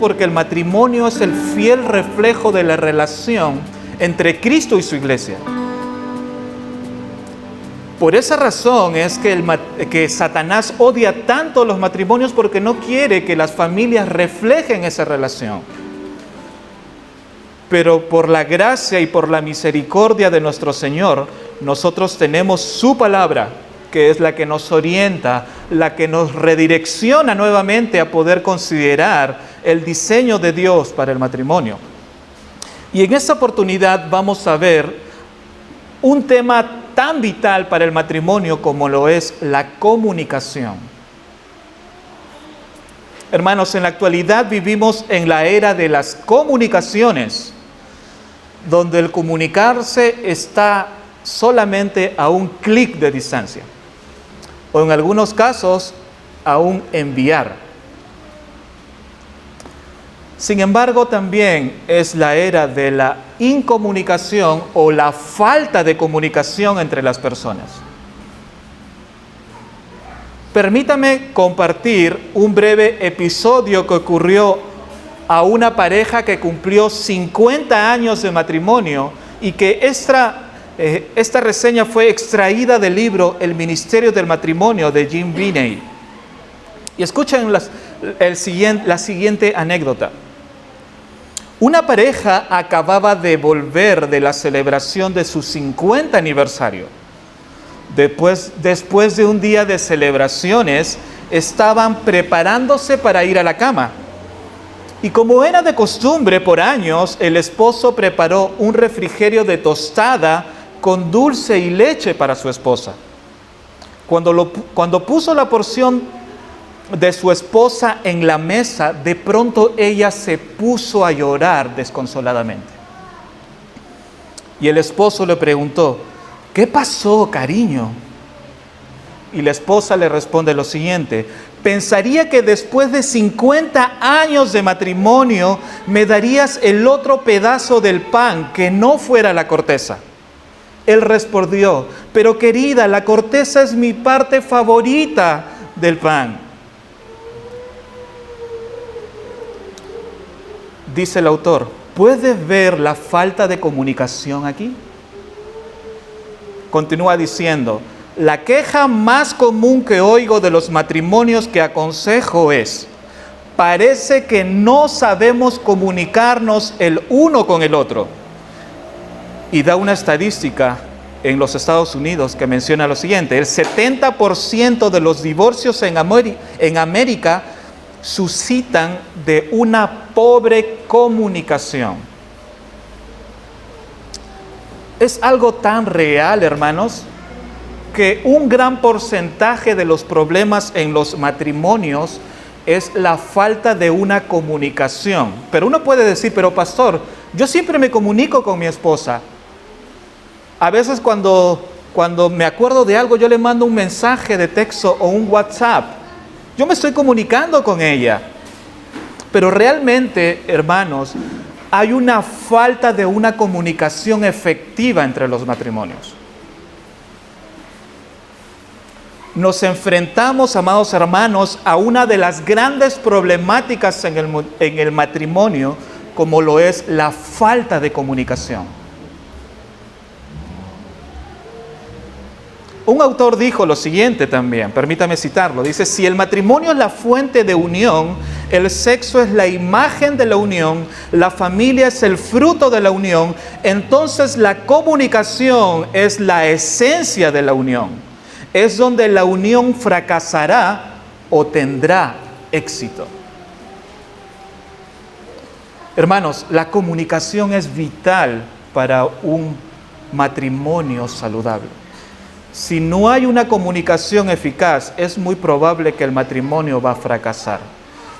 porque el matrimonio es el fiel reflejo de la relación entre Cristo y su iglesia. Por esa razón es que Satanás odia tanto los matrimonios, porque no quiere que las familias reflejen esa relación. Pero por la gracia y por la misericordia de nuestro Señor, nosotros tenemos su palabra, que es la que nos orienta, la que nos redirecciona nuevamente a poder considerar el diseño de Dios para el matrimonio. Y en esta oportunidad vamos a ver un tema tan vital para el matrimonio como lo es la comunicación. Hermanos, en la actualidad vivimos en la era de las comunicaciones, donde el comunicarse está solamente a un clic de distancia, o en algunos casos a un enviar. Sin embargo, también es la era de la incomunicación o la falta de comunicación entre las personas. Permítame compartir un breve episodio que ocurrió a una pareja que cumplió 50 años de matrimonio y que esta reseña fue extraída del libro El Ministerio del Matrimonio de Jim Binney. Y escuchen la siguiente anécdota. Una pareja acababa de volver de la celebración de su 50 aniversario. Después de un día de celebraciones, estaban preparándose para ir a la cama. Y como era de costumbre por años, el esposo preparó un refrigerio de tostada con dulce y leche para su esposa. Cuando puso la porción de su esposa en la mesa, de pronto ella se puso a llorar desconsoladamente. Y el esposo le preguntó: ¿qué pasó, cariño? Y la esposa le responde lo siguiente: pensaría que después de 50 años de matrimonio me darías el otro pedazo del pan que no fuera la corteza. Él respondió: pero querida, la corteza es mi parte favorita del pan. Dice el autor: ¿puedes ver la falta de comunicación aquí? Continúa diciendo: la queja más común que oigo de los matrimonios que aconsejo es: parece que no sabemos comunicarnos el uno con el otro. Y da una estadística en los Estados Unidos que menciona lo siguiente: el 70% de los divorcios en América suscitan de una pobre comunicación. Es algo tan real, hermanos, que un gran porcentaje de los problemas en los matrimonios es la falta de una comunicación. Pero uno puede decir: pero pastor, yo siempre me comunico con mi esposa. A veces cuando me acuerdo de algo, yo le mando un mensaje de texto o un WhatsApp. Yo me estoy comunicando con ella. Pero realmente, hermanos, hay una falta de una comunicación efectiva entre los matrimonios. Nos enfrentamos, amados hermanos, a una de las grandes problemáticas en el matrimonio, como lo es la falta de comunicación. Un autor dijo lo siguiente también, permítame citarlo, dice: si el matrimonio es la fuente de unión, el sexo es la imagen de la unión, la familia es el fruto de la unión, entonces la comunicación es la esencia de la unión. Es donde la unión fracasará o tendrá éxito. Hermanos, la comunicación es vital para un matrimonio saludable. Si no hay una comunicación eficaz, es muy probable que el matrimonio va a fracasar.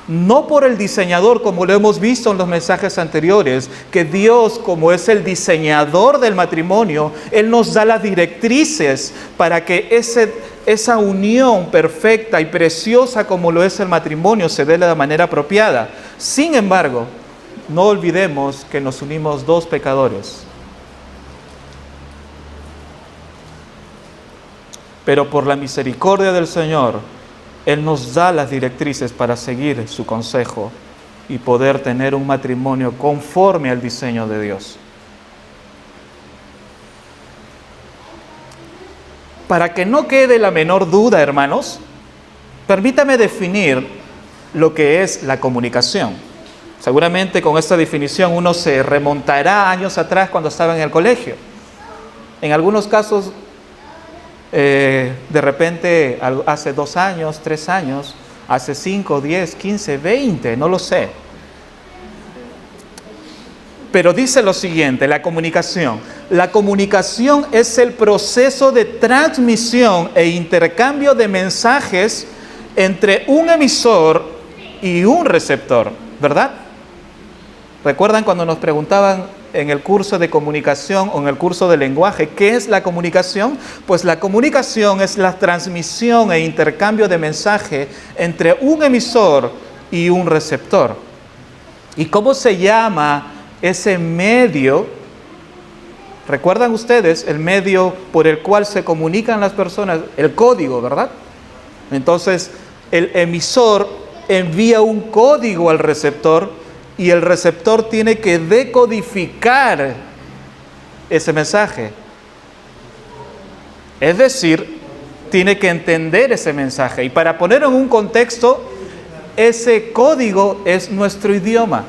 No por el diseñador, como lo hemos visto en los mensajes anteriores, que Dios, como es el diseñador del matrimonio, Él nos da las directrices para que esa unión perfecta y preciosa como lo es el matrimonio se dé de la manera apropiada. Sin embargo, no olvidemos que nos unimos dos pecadores. Pero por la misericordia del Señor, Él nos da las directrices para seguir su consejo y poder tener un matrimonio conforme al diseño de Dios. Para que no quede la menor duda, hermanos, permítame definir lo que es la comunicación. Seguramente con esta definición uno se remontará años atrás cuando estaba en el colegio. En algunos casos, de repente, hace 2 años, 3 años, hace 5, 10, 15, 20, no lo sé. Pero dice lo siguiente, la comunicación. La comunicación es el proceso de transmisión e intercambio de mensajes entre un emisor y un receptor, ¿verdad? ¿Recuerdan cuando nos preguntaban en el curso de comunicación o en el curso de lenguaje qué es la comunicación? Pues la comunicación es la transmisión e intercambio de mensaje entre un emisor y un receptor. ¿Y cómo se llama ese medio? ¿Recuerdan ustedes el medio por el cual se comunican las personas? El código, ¿verdad? Entonces, el emisor envía un código al receptor y el receptor tiene que decodificar ese mensaje. Es decir, tiene que entender ese mensaje. Y para ponerlo en un contexto, ese código es nuestro idioma.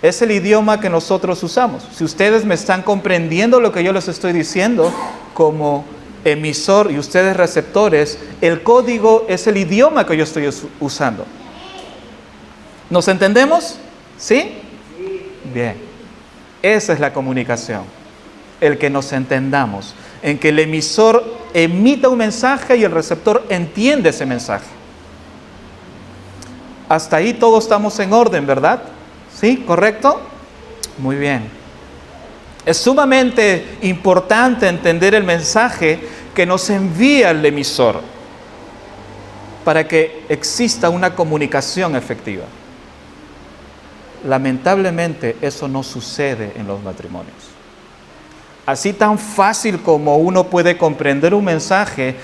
Es el idioma que nosotros usamos. Si ustedes me están comprendiendo lo que yo les estoy diciendo como emisor y ustedes receptores, el código es el idioma que yo estoy usando. ¿Nos entendemos? ¿Sí? Bien. Esa es la comunicación. El que nos entendamos. En que el emisor emita un mensaje y el receptor entiende ese mensaje. Hasta ahí todos estamos en orden, ¿verdad? ¿Sí? ¿Correcto? Muy bien. Es sumamente importante entender el mensaje que nos envía el emisor para que exista una comunicación efectiva. Lamentablemente eso no sucede en los matrimonios. Así tan fácil como uno puede comprender un mensaje,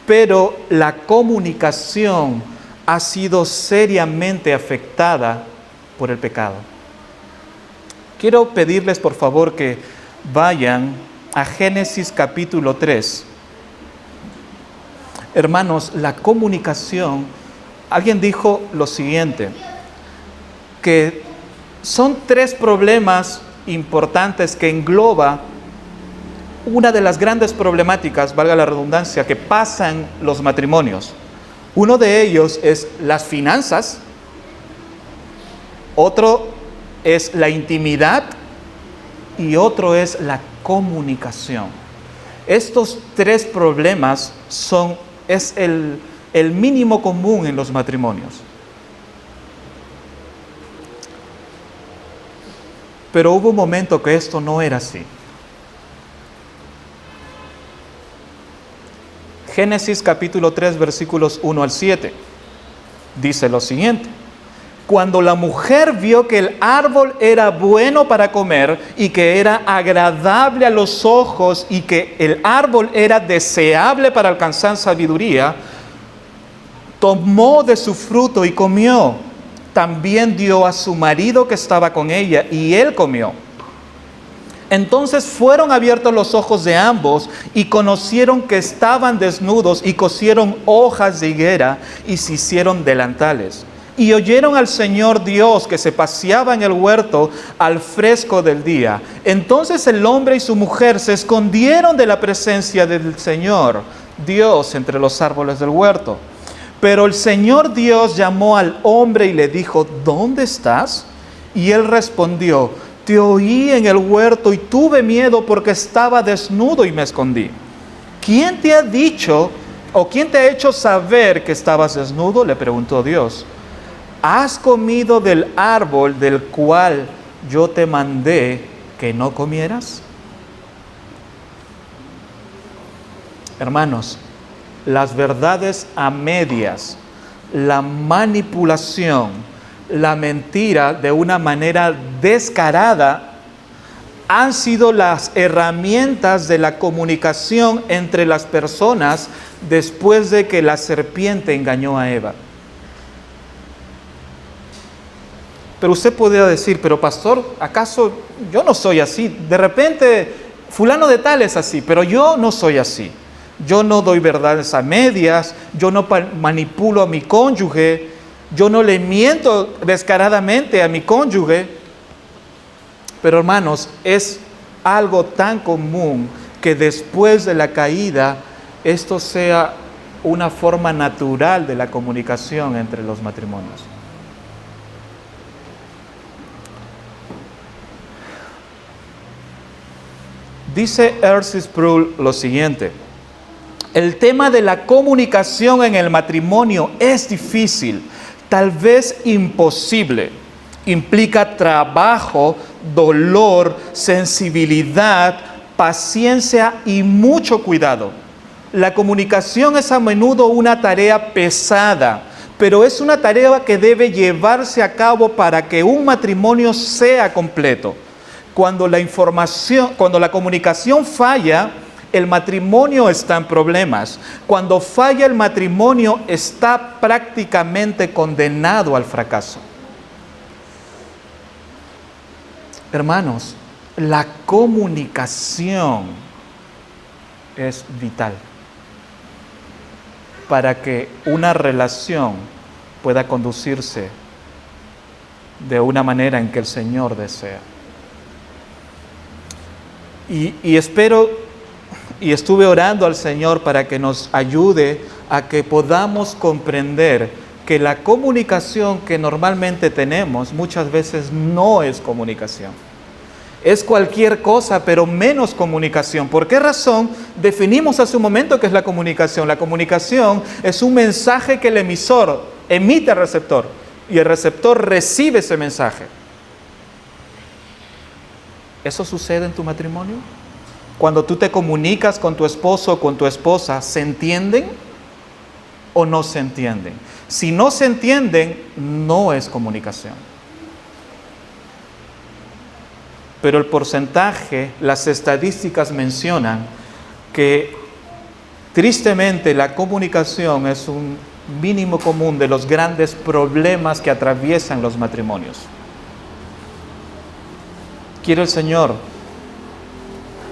pero la comunicación ha sido seriamente afectada por el pecado. Quiero pedirles por favor que vayan a Génesis capítulo 3. Hermanos, la comunicación, alguien dijo lo siguiente, que son 3 problemas importantes que engloba una de las grandes problemáticas, valga la redundancia, que pasan los matrimonios. Uno de ellos es las finanzas, otro es la intimidad y otro es la comunicación. Estos 3 problemas es el mínimo común en los matrimonios. Pero hubo un momento que esto no era así. Génesis capítulo 3, versículos 1 al 7. Dice lo siguiente. Cuando la mujer vio que el árbol era bueno para comer y que era agradable a los ojos y que el árbol era deseable para alcanzar sabiduría, tomó de su fruto y comió. También dio a su marido que estaba con ella y él comió. Entonces fueron abiertos los ojos de ambos y conocieron que estaban desnudos y cosieron hojas de higuera y se hicieron delantales. Y oyeron al Señor Dios que se paseaba en el huerto al fresco del día. Entonces el hombre y su mujer se escondieron de la presencia del Señor Dios entre los árboles del huerto. Pero el Señor Dios llamó al hombre y le dijo, ¿dónde estás? Y él respondió, te oí en el huerto y tuve miedo porque estaba desnudo y me escondí. ¿Quién te ha dicho o quién te ha hecho saber que estabas desnudo? Le preguntó Dios. ¿Has comido del árbol del cual yo te mandé que no comieras? Hermanos, las verdades a medias, la manipulación, la mentira de una manera descarada han sido las herramientas de la comunicación entre las personas después de que la serpiente engañó a Eva. Pero usted podría decir, pero pastor, ¿acaso yo no soy así? De repente, fulano de tal es así, pero yo no soy así. Yo no doy verdades a medias, yo no manipulo a mi cónyuge, yo no le miento descaradamente a mi cónyuge. Pero hermanos, es algo tan común que después de la caída, esto sea una forma natural de la comunicación entre los matrimonios. Dice R.C. Sproul lo siguiente: el tema de la comunicación en el matrimonio es difícil, tal vez imposible. Implica trabajo, dolor, sensibilidad, paciencia y mucho cuidado. La comunicación es a menudo una tarea pesada, pero es una tarea que debe llevarse a cabo para que un matrimonio sea completo. Cuando la comunicación falla, el matrimonio está en problemas. Cuando falla el matrimonio, está prácticamente condenado al fracaso. Hermanos, la comunicación es vital para que una relación pueda conducirse de una manera en que el Señor desea. Y espero y estuve orando al Señor para que nos ayude a que podamos comprender que la comunicación que normalmente tenemos muchas veces no es comunicación. Es cualquier cosa, pero menos comunicación. ¿Por qué razón? Definimos hace un momento qué es la comunicación. La comunicación es un mensaje que el emisor emite al receptor y el receptor recibe ese mensaje. ¿Eso sucede en tu matrimonio? Cuando tú te comunicas con tu esposo o con tu esposa, ¿se entienden o no se entienden? Si no se entienden, no es comunicación. Pero el porcentaje, las estadísticas mencionan que tristemente la comunicación es un mínimo común de los grandes problemas que atraviesan los matrimonios. Quiere el Señor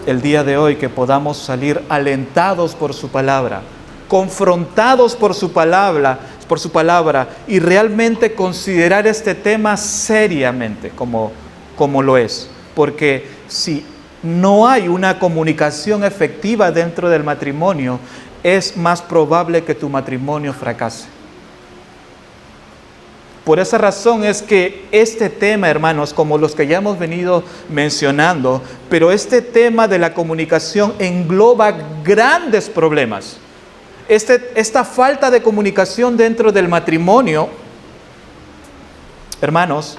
el día de hoy que podamos salir alentados por su palabra, confrontados por su palabra y realmente considerar este tema seriamente como lo es. Porque si no hay una comunicación efectiva dentro del matrimonio, es más probable que tu matrimonio fracase. Por esa razón es que este tema, hermanos, como los que ya hemos venido mencionando, pero este tema de la comunicación engloba grandes problemas. Esta falta de comunicación dentro del matrimonio, hermanos,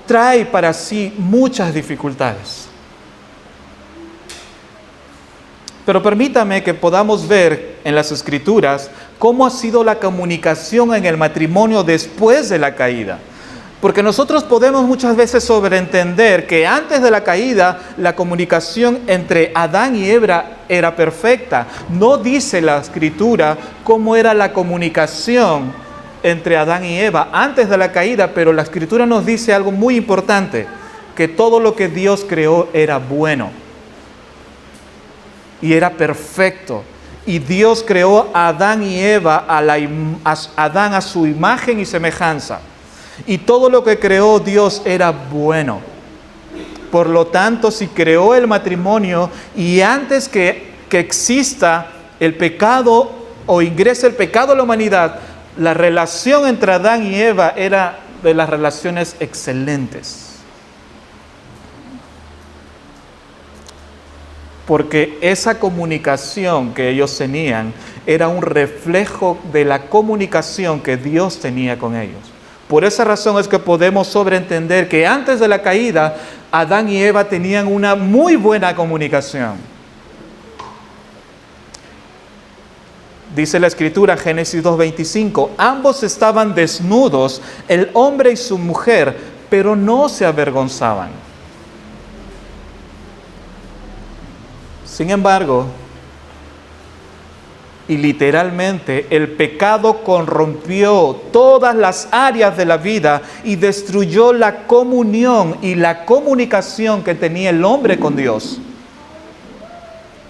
trae para sí muchas dificultades. Pero permítame que podamos ver en las Escrituras cómo ha sido la comunicación en el matrimonio después de la caída. Porque nosotros podemos muchas veces sobreentender que antes de la caída la comunicación entre Adán y Eva era perfecta. No dice la Escritura cómo era la comunicación entre Adán y Eva antes de la caída, pero la Escritura nos dice algo muy importante, que todo lo que Dios creó era bueno y era perfecto. Y Dios creó a Adán y Eva, a Adán a su imagen y semejanza. Y todo lo que creó Dios era bueno. Por lo tanto, si creó el matrimonio y antes que exista el pecado o ingrese el pecado a la humanidad, la relación entre Adán y Eva era de las relaciones excelentes. Porque esa comunicación que ellos tenían era un reflejo de la comunicación que Dios tenía con ellos. Por esa razón es que podemos sobreentender que antes de la caída, Adán y Eva tenían una muy buena comunicación. Dice la Escritura, Génesis 2:25, ambos estaban desnudos, el hombre y su mujer, pero no se avergonzaban. Sin embargo, Y literalmente el pecado corrompió todas las áreas de la vida y destruyó la comunión y la comunicación que tenía el hombre con Dios.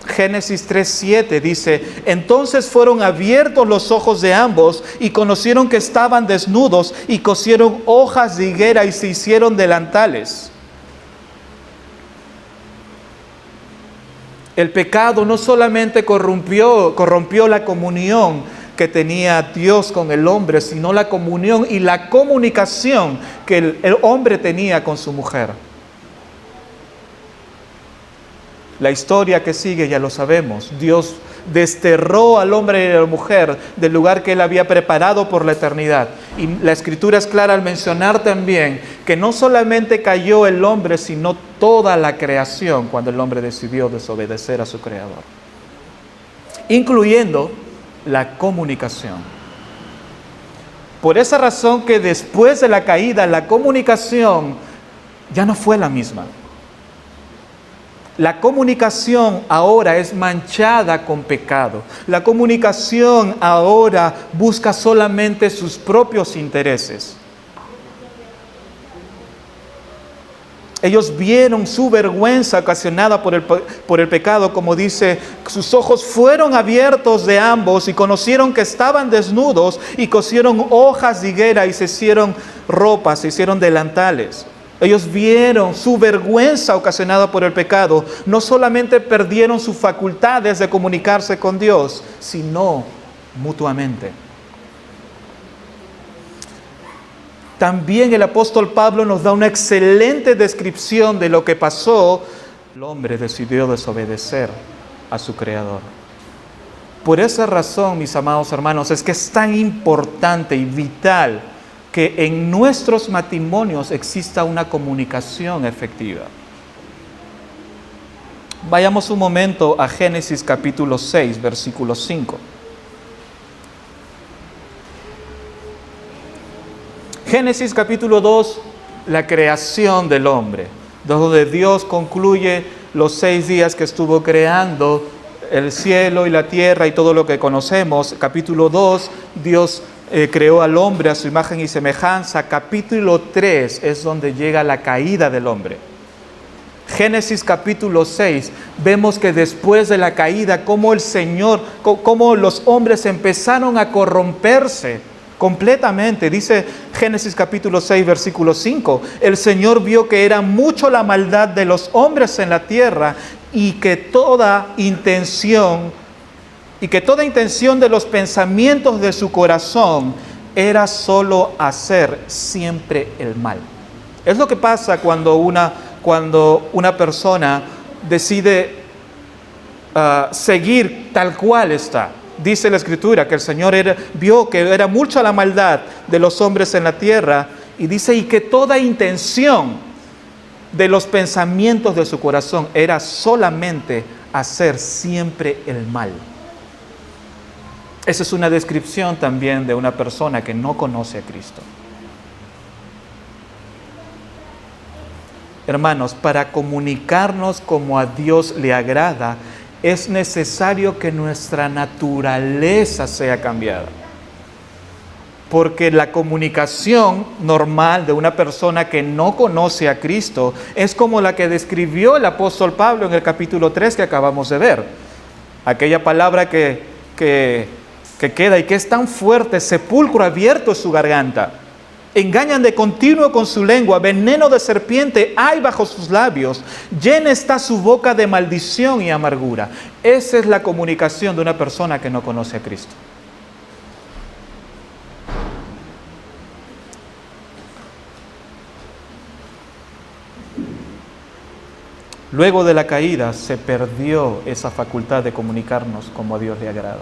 Génesis 3:7 dice: entonces fueron abiertos los ojos de ambos y conocieron que estaban desnudos y cosieron hojas de higuera y se hicieron delantales. El pecado no solamente corrompió la comunión que tenía Dios con el hombre, sino la comunión y la comunicación que el hombre tenía con su mujer. La historia que sigue ya lo sabemos. Dios desterró al hombre y a la mujer del lugar que Él había preparado por la eternidad. Y la Escritura es clara al mencionar también que no solamente cayó el hombre, sino toda la creación cuando el hombre decidió desobedecer a su Creador, incluyendo la comunicación. Por esa razón que después de la caída, la comunicación ya no fue la misma. La comunicación ahora es manchada con pecado. La comunicación ahora busca solamente sus propios intereses. Ellos vieron su vergüenza ocasionada por el pecado, como dice, sus ojos fueron abiertos de ambos y conocieron que estaban desnudos y cosieron hojas de higuera y se hicieron ropas, se hicieron delantales. Ellos vieron su vergüenza ocasionada por el pecado. No solamente perdieron sus facultades de comunicarse con Dios, sino mutuamente. También el apóstol Pablo nos da una excelente descripción de lo que pasó. El hombre decidió desobedecer a su Creador. Por esa razón, mis amados hermanos, es que es tan importante y vital que en nuestros matrimonios exista una comunicación efectiva. Vayamos un momento a Génesis capítulo 6, versículo 5. Génesis capítulo 2, la creación del hombre, donde Dios concluye los 6 días que estuvo creando el cielo y la tierra y todo lo que conocemos. Capítulo 2, Dios creó al hombre a su imagen y semejanza. Capítulo 3 es donde llega la caída del hombre. Génesis capítulo 6, vemos que después de la caída, cómo los hombres empezaron a corromperse completamente. Dice Génesis capítulo 6, versículo 5, el Señor vio que era mucho la maldad de los hombres en la tierra y que toda intención de los pensamientos de su corazón era solo hacer siempre el mal. Es lo que pasa cuando una persona decide seguir tal cual está. Dice la Escritura que el Señor vio que era mucha la maldad de los hombres en la tierra, y dice, y que toda intención de los pensamientos de su corazón era solamente hacer siempre el mal. Esa es una descripción también de una persona que no conoce a Cristo. Hermanos, para comunicarnos como a Dios le agrada, es necesario que nuestra naturaleza sea cambiada. Porque la comunicación normal de una persona que no conoce a Cristo es como la que describió el apóstol Pablo en el capítulo 3 que acabamos de ver. Aquella palabra que queda y que es tan fuerte: sepulcro abierto es su garganta. Engañan de continuo con su lengua, veneno de serpiente hay bajo sus labios, llena está su boca de maldición y amargura. Esa es la comunicación de una persona que no conoce a Cristo. Luego de la caída se perdió esa facultad de comunicarnos como a Dios le agrada.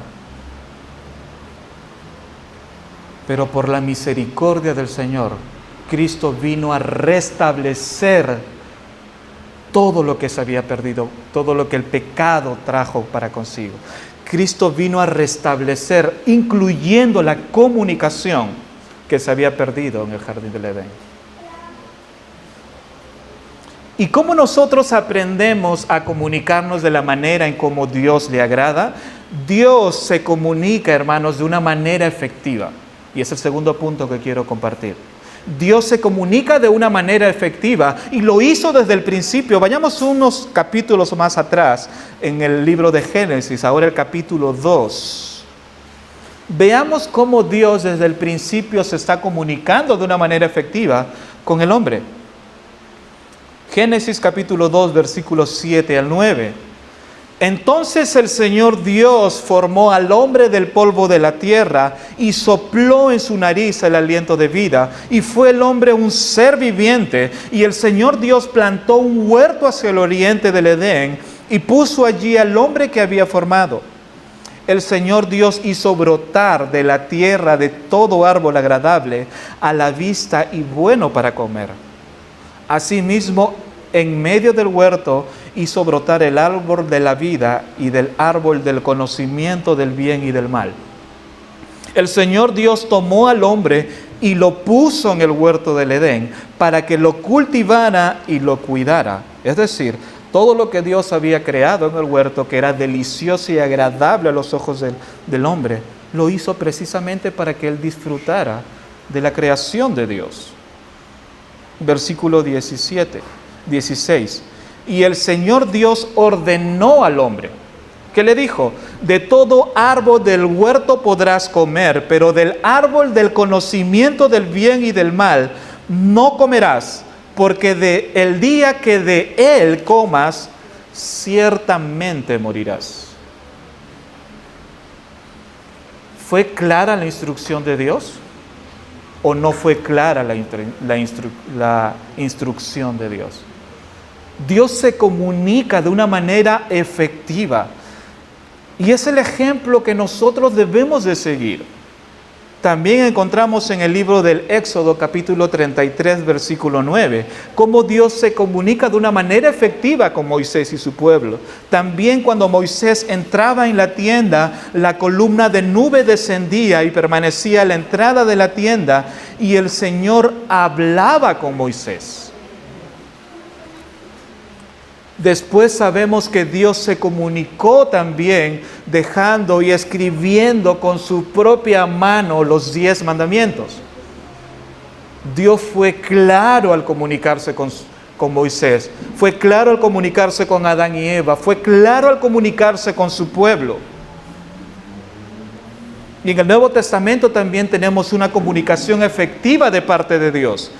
Pero por la misericordia del Señor, Cristo vino a restablecer todo lo que se había perdido, todo lo que el pecado trajo para consigo. Cristo vino a restablecer, incluyendo la comunicación que se había perdido en el jardín del Edén. ¿Y cómo nosotros aprendemos a comunicarnos de la manera en cómo Dios le agrada? Dios se comunica, hermanos, de una manera efectiva. Y es el segundo punto que quiero compartir. Dios se comunica de una manera efectiva y lo hizo desde el principio. Vayamos unos capítulos más atrás en el libro de Génesis, ahora el capítulo 2. Veamos cómo Dios desde el principio se está comunicando de una manera efectiva con el hombre. Génesis capítulo 2, versículos 7 al 9. Entonces el Señor Dios formó al hombre del polvo de la tierra y sopló en su nariz el aliento de vida, y fue el hombre un ser viviente. Y el Señor Dios plantó un huerto hacia el oriente del Edén y puso allí al hombre que había formado. El Señor Dios hizo brotar de la tierra de todo árbol agradable a la vista y bueno para comer. Asimismo, en medio del huerto hizo brotar el árbol de la vida y del árbol del conocimiento del bien y del mal. El Señor Dios tomó al hombre y lo puso en el huerto del Edén para que lo cultivara y lo cuidara. Es decir, todo lo que Dios había creado en el huerto, que era delicioso y agradable a los ojos del hombre, lo hizo precisamente para que él disfrutara de la creación de Dios. Versículo 16. Y el Señor Dios ordenó al hombre, que le dijo: de todo árbol del huerto podrás comer, pero del árbol del conocimiento del bien y del mal no comerás, porque el día que de él comas, ciertamente morirás. ¿Fue clara la instrucción de Dios o no fue clara la instrucción de Dios? Dios se comunica de una manera efectiva y es el ejemplo que nosotros debemos de seguir. También encontramos en el libro del Éxodo capítulo 33 versículo 9 cómo Dios se comunica de una manera efectiva con Moisés y su pueblo. También cuando Moisés entraba en la tienda, la columna de nube descendía y permanecía a la entrada de la tienda y el Señor hablaba con Moisés. Después sabemos que Dios se comunicó también dejando y escribiendo con su propia mano los 10 mandamientos. Dios fue claro al comunicarse con Moisés, fue claro al comunicarse con Adán y Eva, fue claro al comunicarse con su pueblo. Y en el Nuevo Testamento también tenemos una comunicación efectiva de parte de Dios.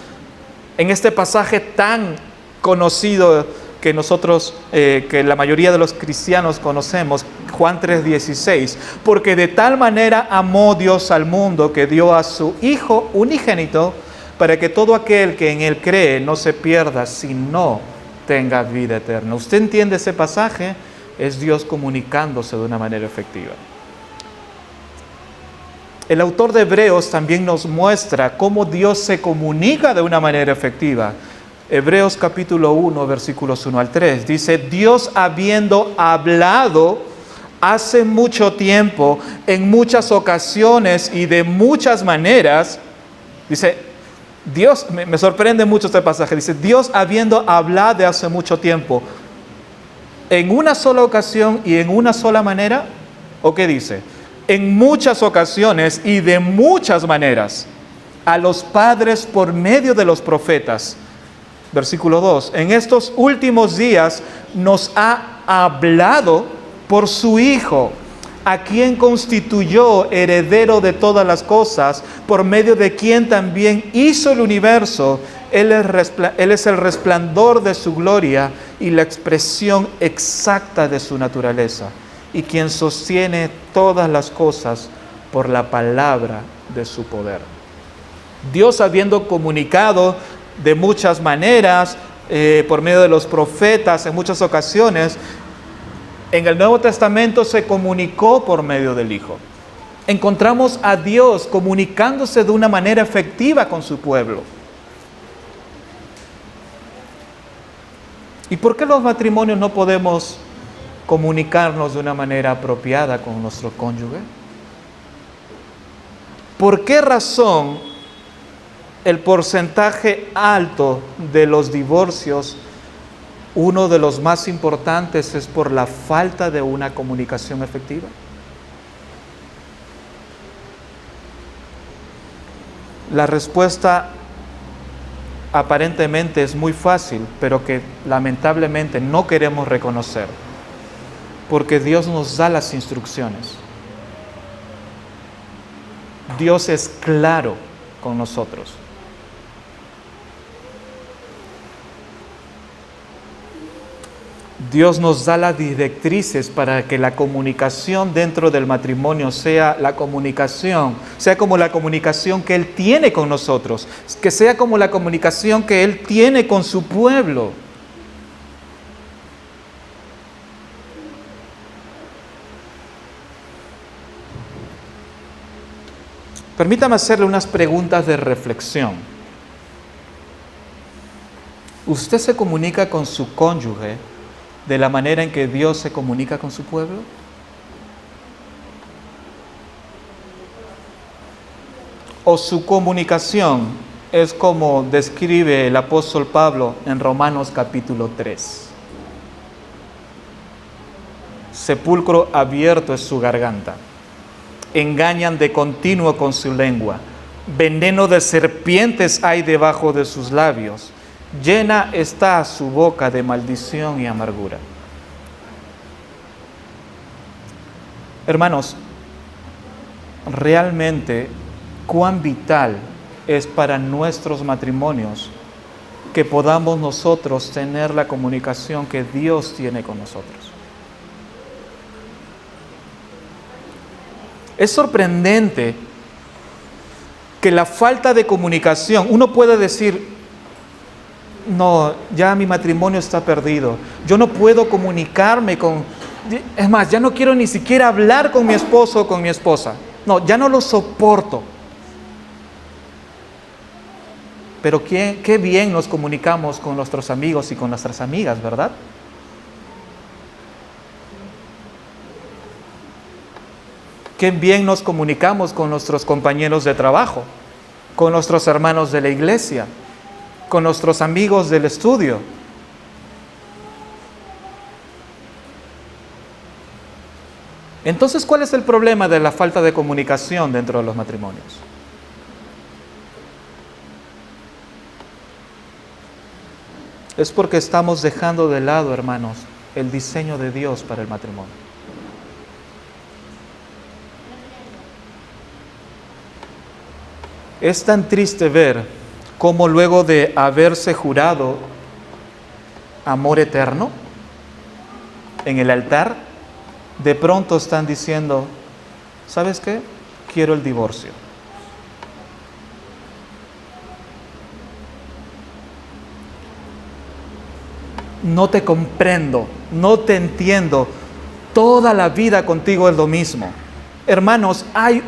En este pasaje tan conocido que nosotros, que la mayoría de los cristianos conocemos, Juan 3:16, porque de tal manera amó Dios al mundo que dio a su Hijo unigénito para que todo aquel que en Él cree no se pierda, sino tenga vida eterna. ¿Usted entiende ese pasaje? Es Dios comunicándose de una manera efectiva. El autor de Hebreos también nos muestra cómo Dios se comunica de una manera efectiva. Hebreos capítulo 1, versículos 1 al 3, dice: Dios habiendo hablado hace mucho tiempo, en muchas ocasiones y de muchas maneras, dice, Dios, me sorprende mucho este pasaje, dice, Dios habiendo hablado hace mucho tiempo, en una sola ocasión y en una sola manera, ¿o qué dice? En muchas ocasiones y de muchas maneras, a los padres por medio de los profetas. Versículo 2, en estos últimos días nos ha hablado por su Hijo, a quien constituyó heredero de todas las cosas, por medio de quien también hizo el universo. Él es el resplandor de su gloria y la expresión exacta de su naturaleza, y quien sostiene todas las cosas por la palabra de su poder. Dios, habiendo comunicado de muchas maneras, por medio de los profetas en muchas ocasiones, en el Nuevo Testamento se comunicó por medio del Hijo. Encontramos a Dios comunicándose de una manera efectiva con su pueblo. ¿Y por qué los matrimonios no podemos comunicarnos de una manera apropiada con nuestro cónyuge? ¿Por qué razón el porcentaje alto de los divorcios uno de los más importantes es por la falta de una comunicación efectiva. La respuesta aparentemente es muy fácil, pero que lamentablemente no queremos reconocer, porque Dios nos da las instrucciones. Dios es claro con nosotros. Dios nos da las directrices para que la comunicación dentro del matrimonio sea como la comunicación que Él tiene con nosotros, que sea como la comunicación que Él tiene con su pueblo. Permítame hacerle unas preguntas de reflexión. ¿Usted se comunica con su cónyuge de la manera en que Dios se comunica con su pueblo? ¿O su comunicación es como describe el apóstol Pablo en Romanos capítulo 3? Sepulcro abierto es su garganta. Engañan de continuo con su lengua. Veneno de serpientes hay debajo de sus labios. Llena está su boca de maldición y amargura. Hermanos, realmente cuán vital es para nuestros matrimonios que podamos nosotros tener la comunicación que Dios tiene con nosotros. Es sorprendente que la falta de comunicación, uno puede decir, no, ya mi matrimonio está perdido, yo no puedo comunicarme es más, ya no quiero ni siquiera hablar con mi esposo o con mi esposa, no, ya no lo soporto. Pero qué bien nos comunicamos con nuestros amigos y con nuestras amigas, ¿verdad? Qué bien nos comunicamos con nuestros compañeros de trabajo, con nuestros hermanos de la iglesia, con nuestros amigos del estudio. Entonces, ¿cuál es el problema de la falta de comunicación dentro de los matrimonios? Es porque estamos dejando de lado, hermanos, el diseño de Dios para el matrimonio. Es tan triste ver cómo luego de haberse jurado amor eterno en el altar, de pronto están diciendo, ¿sabes qué? Quiero el divorcio. No te comprendo, no te entiendo, toda la vida contigo es lo mismo. Hermanos, hay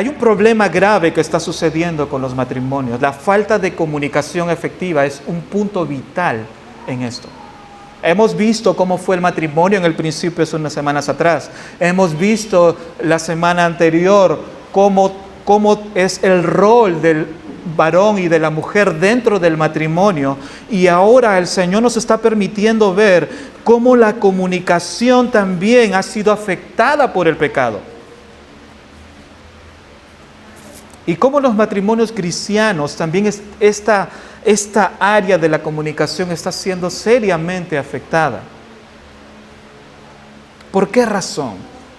un problema grave que está sucediendo con los matrimonios. La falta de comunicación efectiva es un punto vital en esto. Hemos visto cómo fue el matrimonio en el principio hace unas semanas atrás. Hemos visto la semana anterior cómo es el rol del varón y de la mujer dentro del matrimonio. Y ahora el Señor nos está permitiendo ver cómo la comunicación también ha sido afectada por el pecado. Y cómo los matrimonios cristianos también esta área de la comunicación está siendo seriamente afectada. ¿Por qué razón?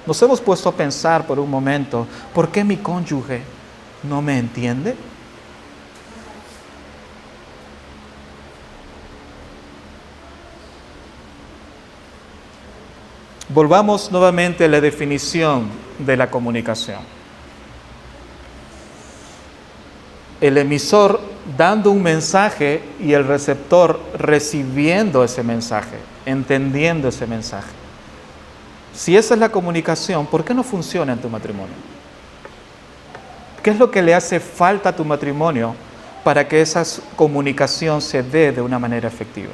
Nos hemos puesto a pensar por un momento, ¿por qué mi cónyuge no me entiende? Volvamos nuevamente a la definición de la comunicación. El emisor dando un mensaje y el receptor recibiendo ese mensaje, entendiendo ese mensaje. Si esa es la comunicación, ¿por qué no funciona en tu matrimonio? ¿Qué es lo que le hace falta a tu matrimonio para que esa comunicación se dé de una manera efectiva?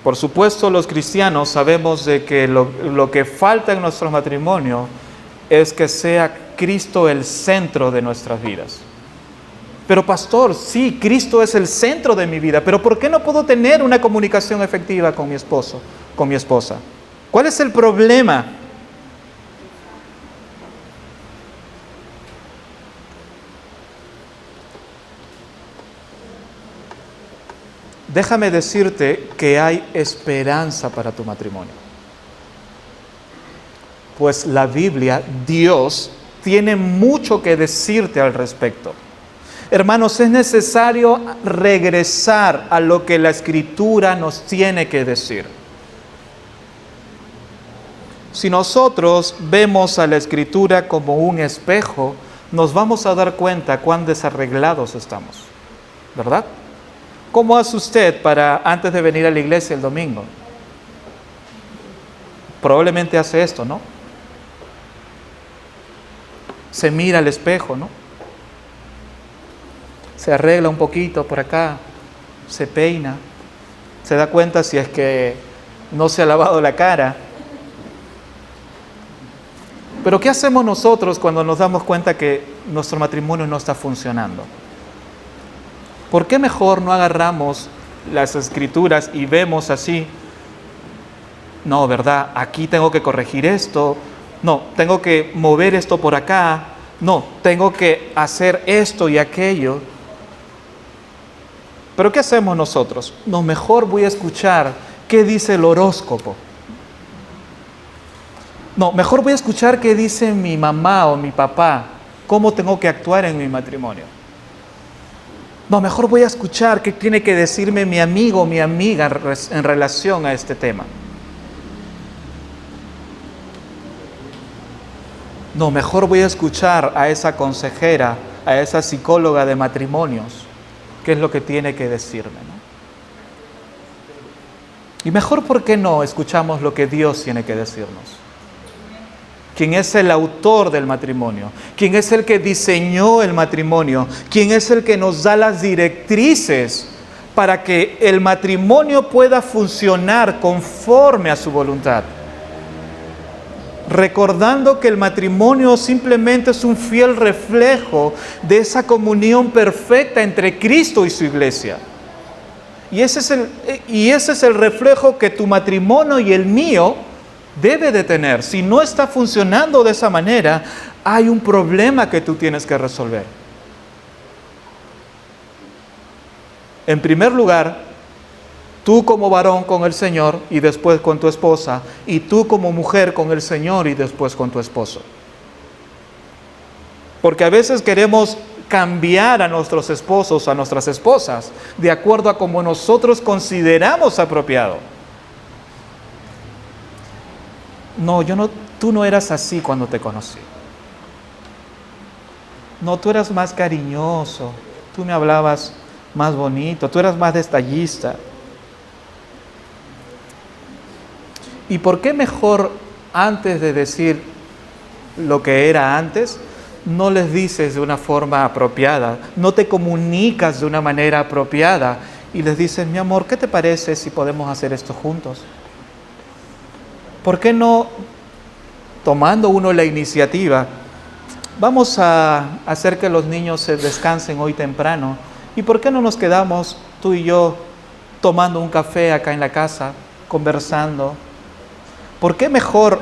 Por supuesto, los cristianos sabemos de que lo que falta en nuestro matrimonio es que sea Cristo el centro de nuestras vidas. Pero pastor, sí, Cristo es el centro de mi vida, pero ¿por qué no puedo tener una comunicación efectiva con mi esposo, con mi esposa? ¿Cuál es el problema? Déjame decirte que hay esperanza para tu matrimonio. Pues la Biblia, Dios, tiene mucho que decirte al respecto. Hermanos, es necesario regresar a lo que la Escritura nos tiene que decir. Si nosotros vemos a la Escritura como un espejo, nos vamos a dar cuenta cuán desarreglados estamos, ¿verdad? ¿Cómo hace usted para antes de venir a la iglesia el domingo? Probablemente hace esto, ¿no? Se mira al espejo, ¿no? Se arregla un poquito por acá, se peina, se da cuenta si es que no se ha lavado la cara. Pero ¿qué hacemos nosotros cuando nos damos cuenta que nuestro matrimonio no está funcionando? ¿Por qué mejor no agarramos las Escrituras y vemos así? No, ¿verdad? Aquí tengo que corregir esto. No, tengo que mover esto por acá. No, tengo que hacer esto y aquello. ¿Pero qué hacemos nosotros? No, mejor voy a escuchar qué dice el horóscopo. No, mejor voy a escuchar qué dice mi mamá o mi papá, cómo tengo que actuar en mi matrimonio. No, mejor voy a escuchar qué tiene que decirme mi amigo o mi amiga en relación a este tema. No, mejor voy a escuchar a esa consejera, a esa psicóloga de matrimonios, qué es lo que tiene que decirme, ¿no? Y mejor, ¿por qué no escuchamos lo que Dios tiene que decirnos? ¿Quién es el autor del matrimonio? ¿Quién es el que diseñó el matrimonio? ¿Quién es el que nos da las directrices para que el matrimonio pueda funcionar conforme a su voluntad? Recordando que el matrimonio simplemente es un fiel reflejo de esa comunión perfecta entre Cristo y su iglesia. Y ese es el reflejo que tu matrimonio y el mío debe de tener. Si no está funcionando de esa manera, hay un problema que tú tienes que resolver. En primer lugar, tú como varón con el Señor y después con tu esposa, y tú como mujer con el Señor y después con tu esposo. Porque a veces queremos cambiar a nuestros esposos, a nuestras esposas, de acuerdo a como nosotros consideramos apropiado. No, tú no eras así cuando te conocí. No, tú eras más cariñoso, tú me hablabas más bonito, tú eras más detallista. ¿Y por qué mejor antes de decir lo que era antes, no les dices de una forma apropiada, no te comunicas de una manera apropiada y les dices, mi amor, ¿qué te parece si podemos hacer esto juntos? ¿Por qué no, tomando uno la iniciativa, vamos a hacer que los niños se descansen hoy temprano? ¿Y por qué no nos quedamos tú y yo tomando un café acá en la casa, conversando? ¿Por qué mejor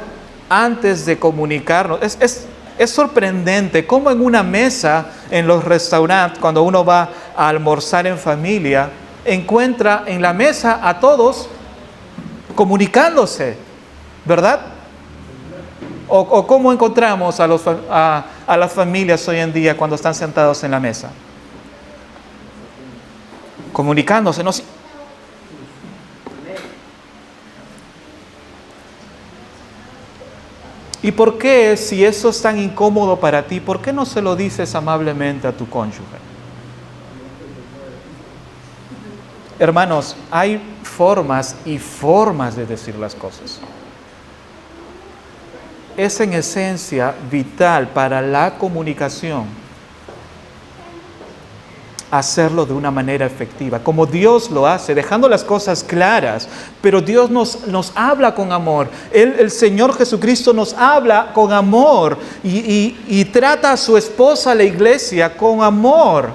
antes de comunicarnos? Es sorprendente cómo en una mesa, en los restaurantes, cuando uno va a almorzar en familia, encuentra en la mesa a todos comunicándose, ¿verdad? O cómo encontramos a las familias hoy en día cuando están sentados en la mesa. Comunicándose, ¿no? ¿Y por qué, si eso es tan incómodo para ti, por qué no se lo dices amablemente a tu cónyuge? Hermanos, hay formas y formas de decir las cosas. Es en esencia vital para la comunicación hacerlo de una manera efectiva, como Dios lo hace, dejando las cosas claras, pero Dios nos habla con amor. El Señor Jesucristo nos habla con amor y trata a su esposa, la iglesia, con amor.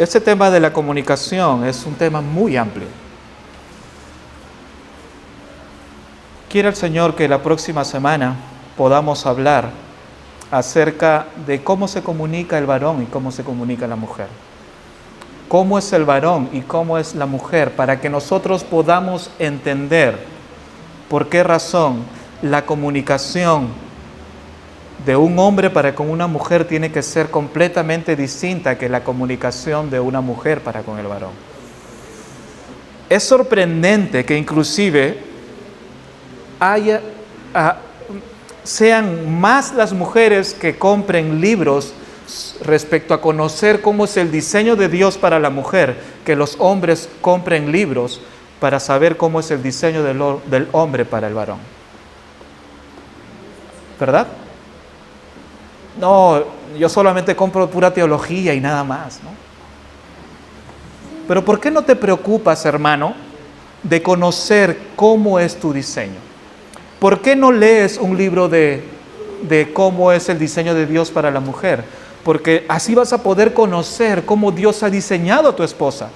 Este tema de la comunicación es un tema muy amplio. Quiere el Señor que la próxima semana podamos hablar acerca de cómo se comunica el varón y cómo se comunica la mujer. Cómo es el varón y cómo es la mujer, para que nosotros podamos entender por qué razón la comunicación de un hombre para con una mujer tiene que ser completamente distinta que la comunicación de una mujer para con el varón. Es sorprendente que inclusive sean más las mujeres que compren libros respecto a conocer cómo es el diseño de Dios para la mujer, que los hombres compren libros para saber cómo es el diseño del hombre para el varón. ¿Verdad? No, yo solamente compro pura teología y nada más, ¿no? Pero ¿por qué no te preocupas, hermano, de conocer cómo es tu diseño? ¿Por qué no lees un libro de cómo es el diseño de Dios para la mujer? Porque así vas a poder conocer cómo Dios ha diseñado a tu esposa.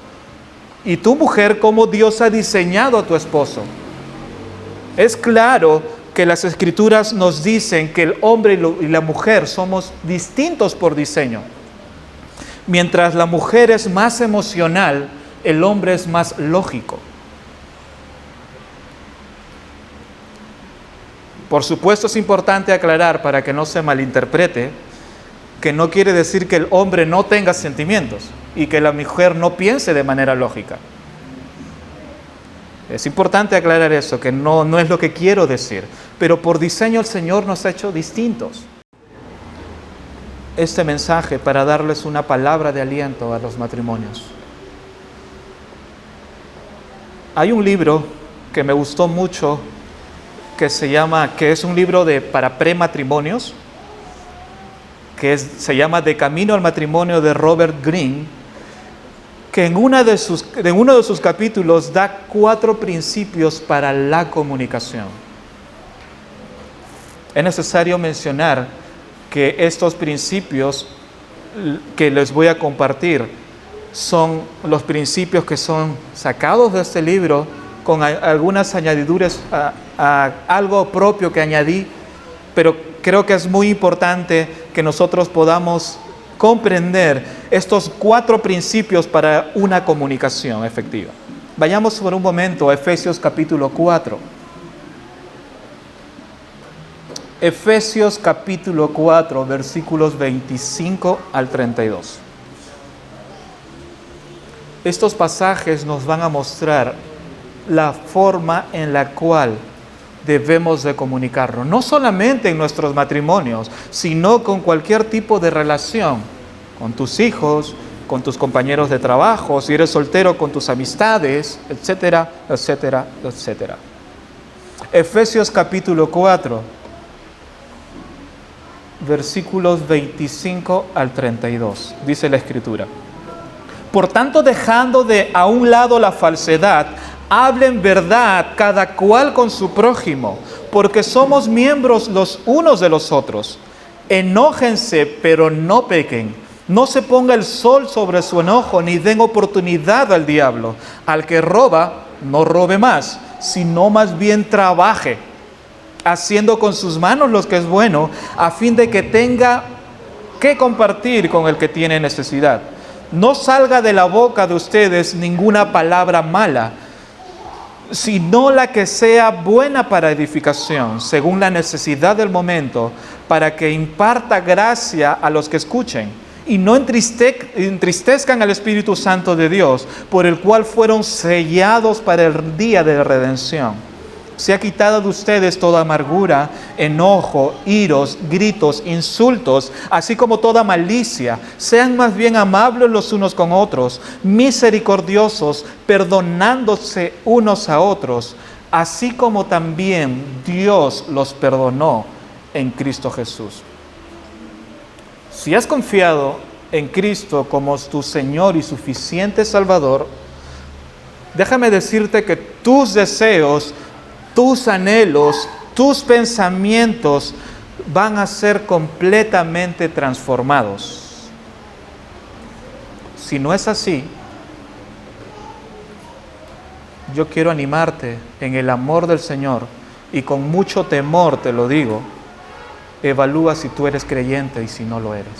Y tu mujer, cómo Dios ha diseñado a tu esposo. Es claro que las Escrituras nos dicen que el hombre y la mujer somos distintos por diseño. Mientras la mujer es más emocional, el hombre es más lógico. Por supuesto, es importante aclarar para que no se malinterprete que no quiere decir que el hombre no tenga sentimientos y que la mujer no piense de manera lógica. Es importante aclarar eso, que no es lo que quiero decir. Pero por diseño el Señor nos ha hecho distintos. Este mensaje para darles una palabra de aliento a los matrimonios. Hay un libro que me gustó mucho que es un libro para prematrimonios, se llama De Camino al Matrimonio, de Robert Greene, que en uno de sus capítulos da 4 principios para la comunicación. Es necesario mencionar que estos principios que les voy a compartir son los principios que son sacados de este libro con algunas añadiduras a algo propio que añadí, pero creo que es muy importante que nosotros podamos comprender estos 4 principios para una comunicación efectiva. Vayamos por un momento a Efesios capítulo 4. Efesios capítulo 4, versículos 25 al 32. Estos pasajes nos van a mostrar la forma en la cual debemos de comunicarnos, no solamente en nuestros matrimonios, sino con cualquier tipo de relación, con tus hijos, con tus compañeros de trabajo, si eres soltero, con tus amistades, etcétera, etcétera, etcétera. Efesios capítulo 4, versículos 25 al 32, dice la Escritura. Por tanto, dejando a un lado la falsedad, hablen verdad cada cual con su prójimo, porque somos miembros los unos de los otros. Enójense, pero no pequen. No se ponga el sol sobre su enojo, ni den oportunidad al diablo. Al que roba, no robe más, sino más bien trabaje, haciendo con sus manos lo que es bueno, a fin de que tenga que compartir con el que tiene necesidad. No salga de la boca de ustedes ninguna palabra mala, sino la que sea buena para edificación, según la necesidad del momento, para que imparta gracia a los que escuchen, y no entristezcan al Espíritu Santo de Dios, por el cual fueron sellados para el día de redención. Se ha quitado de ustedes toda amargura, enojo, iros, gritos, insultos, así como toda malicia. Sean más bien amables los unos con otros, misericordiosos, perdonándose unos a otros, así como también Dios los perdonó en Cristo Jesús. Si has confiado en Cristo como tu Señor y suficiente Salvador, déjame decirte que tus deseos, tus anhelos, tus pensamientos van a ser completamente transformados. Si no es así, yo quiero animarte en el amor del Señor y con mucho temor te lo digo, evalúa si tú eres creyente y si no lo eres.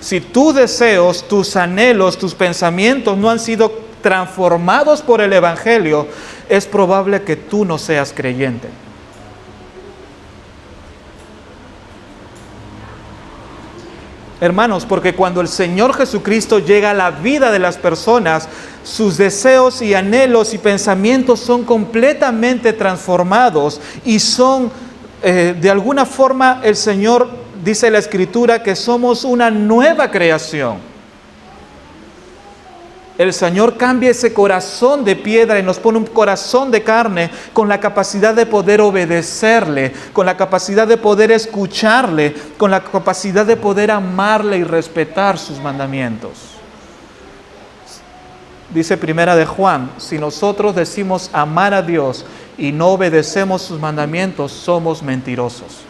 Si tus deseos, tus anhelos, tus pensamientos no han sido transformados por el Evangelio, es probable que tú no seas creyente. Hermanos, porque cuando el Señor Jesucristo llega a la vida de las personas, sus deseos y anhelos y pensamientos son completamente transformados y son, de alguna forma, el Señor dice la Escritura que somos una nueva creación. El Señor cambia ese corazón de piedra y nos pone un corazón de carne con la capacidad de poder obedecerle, con la capacidad de poder escucharle, con la capacidad de poder amarle y respetar sus mandamientos. Dice Primera de Juan, si nosotros decimos amar a Dios y no obedecemos sus mandamientos, somos mentirosos.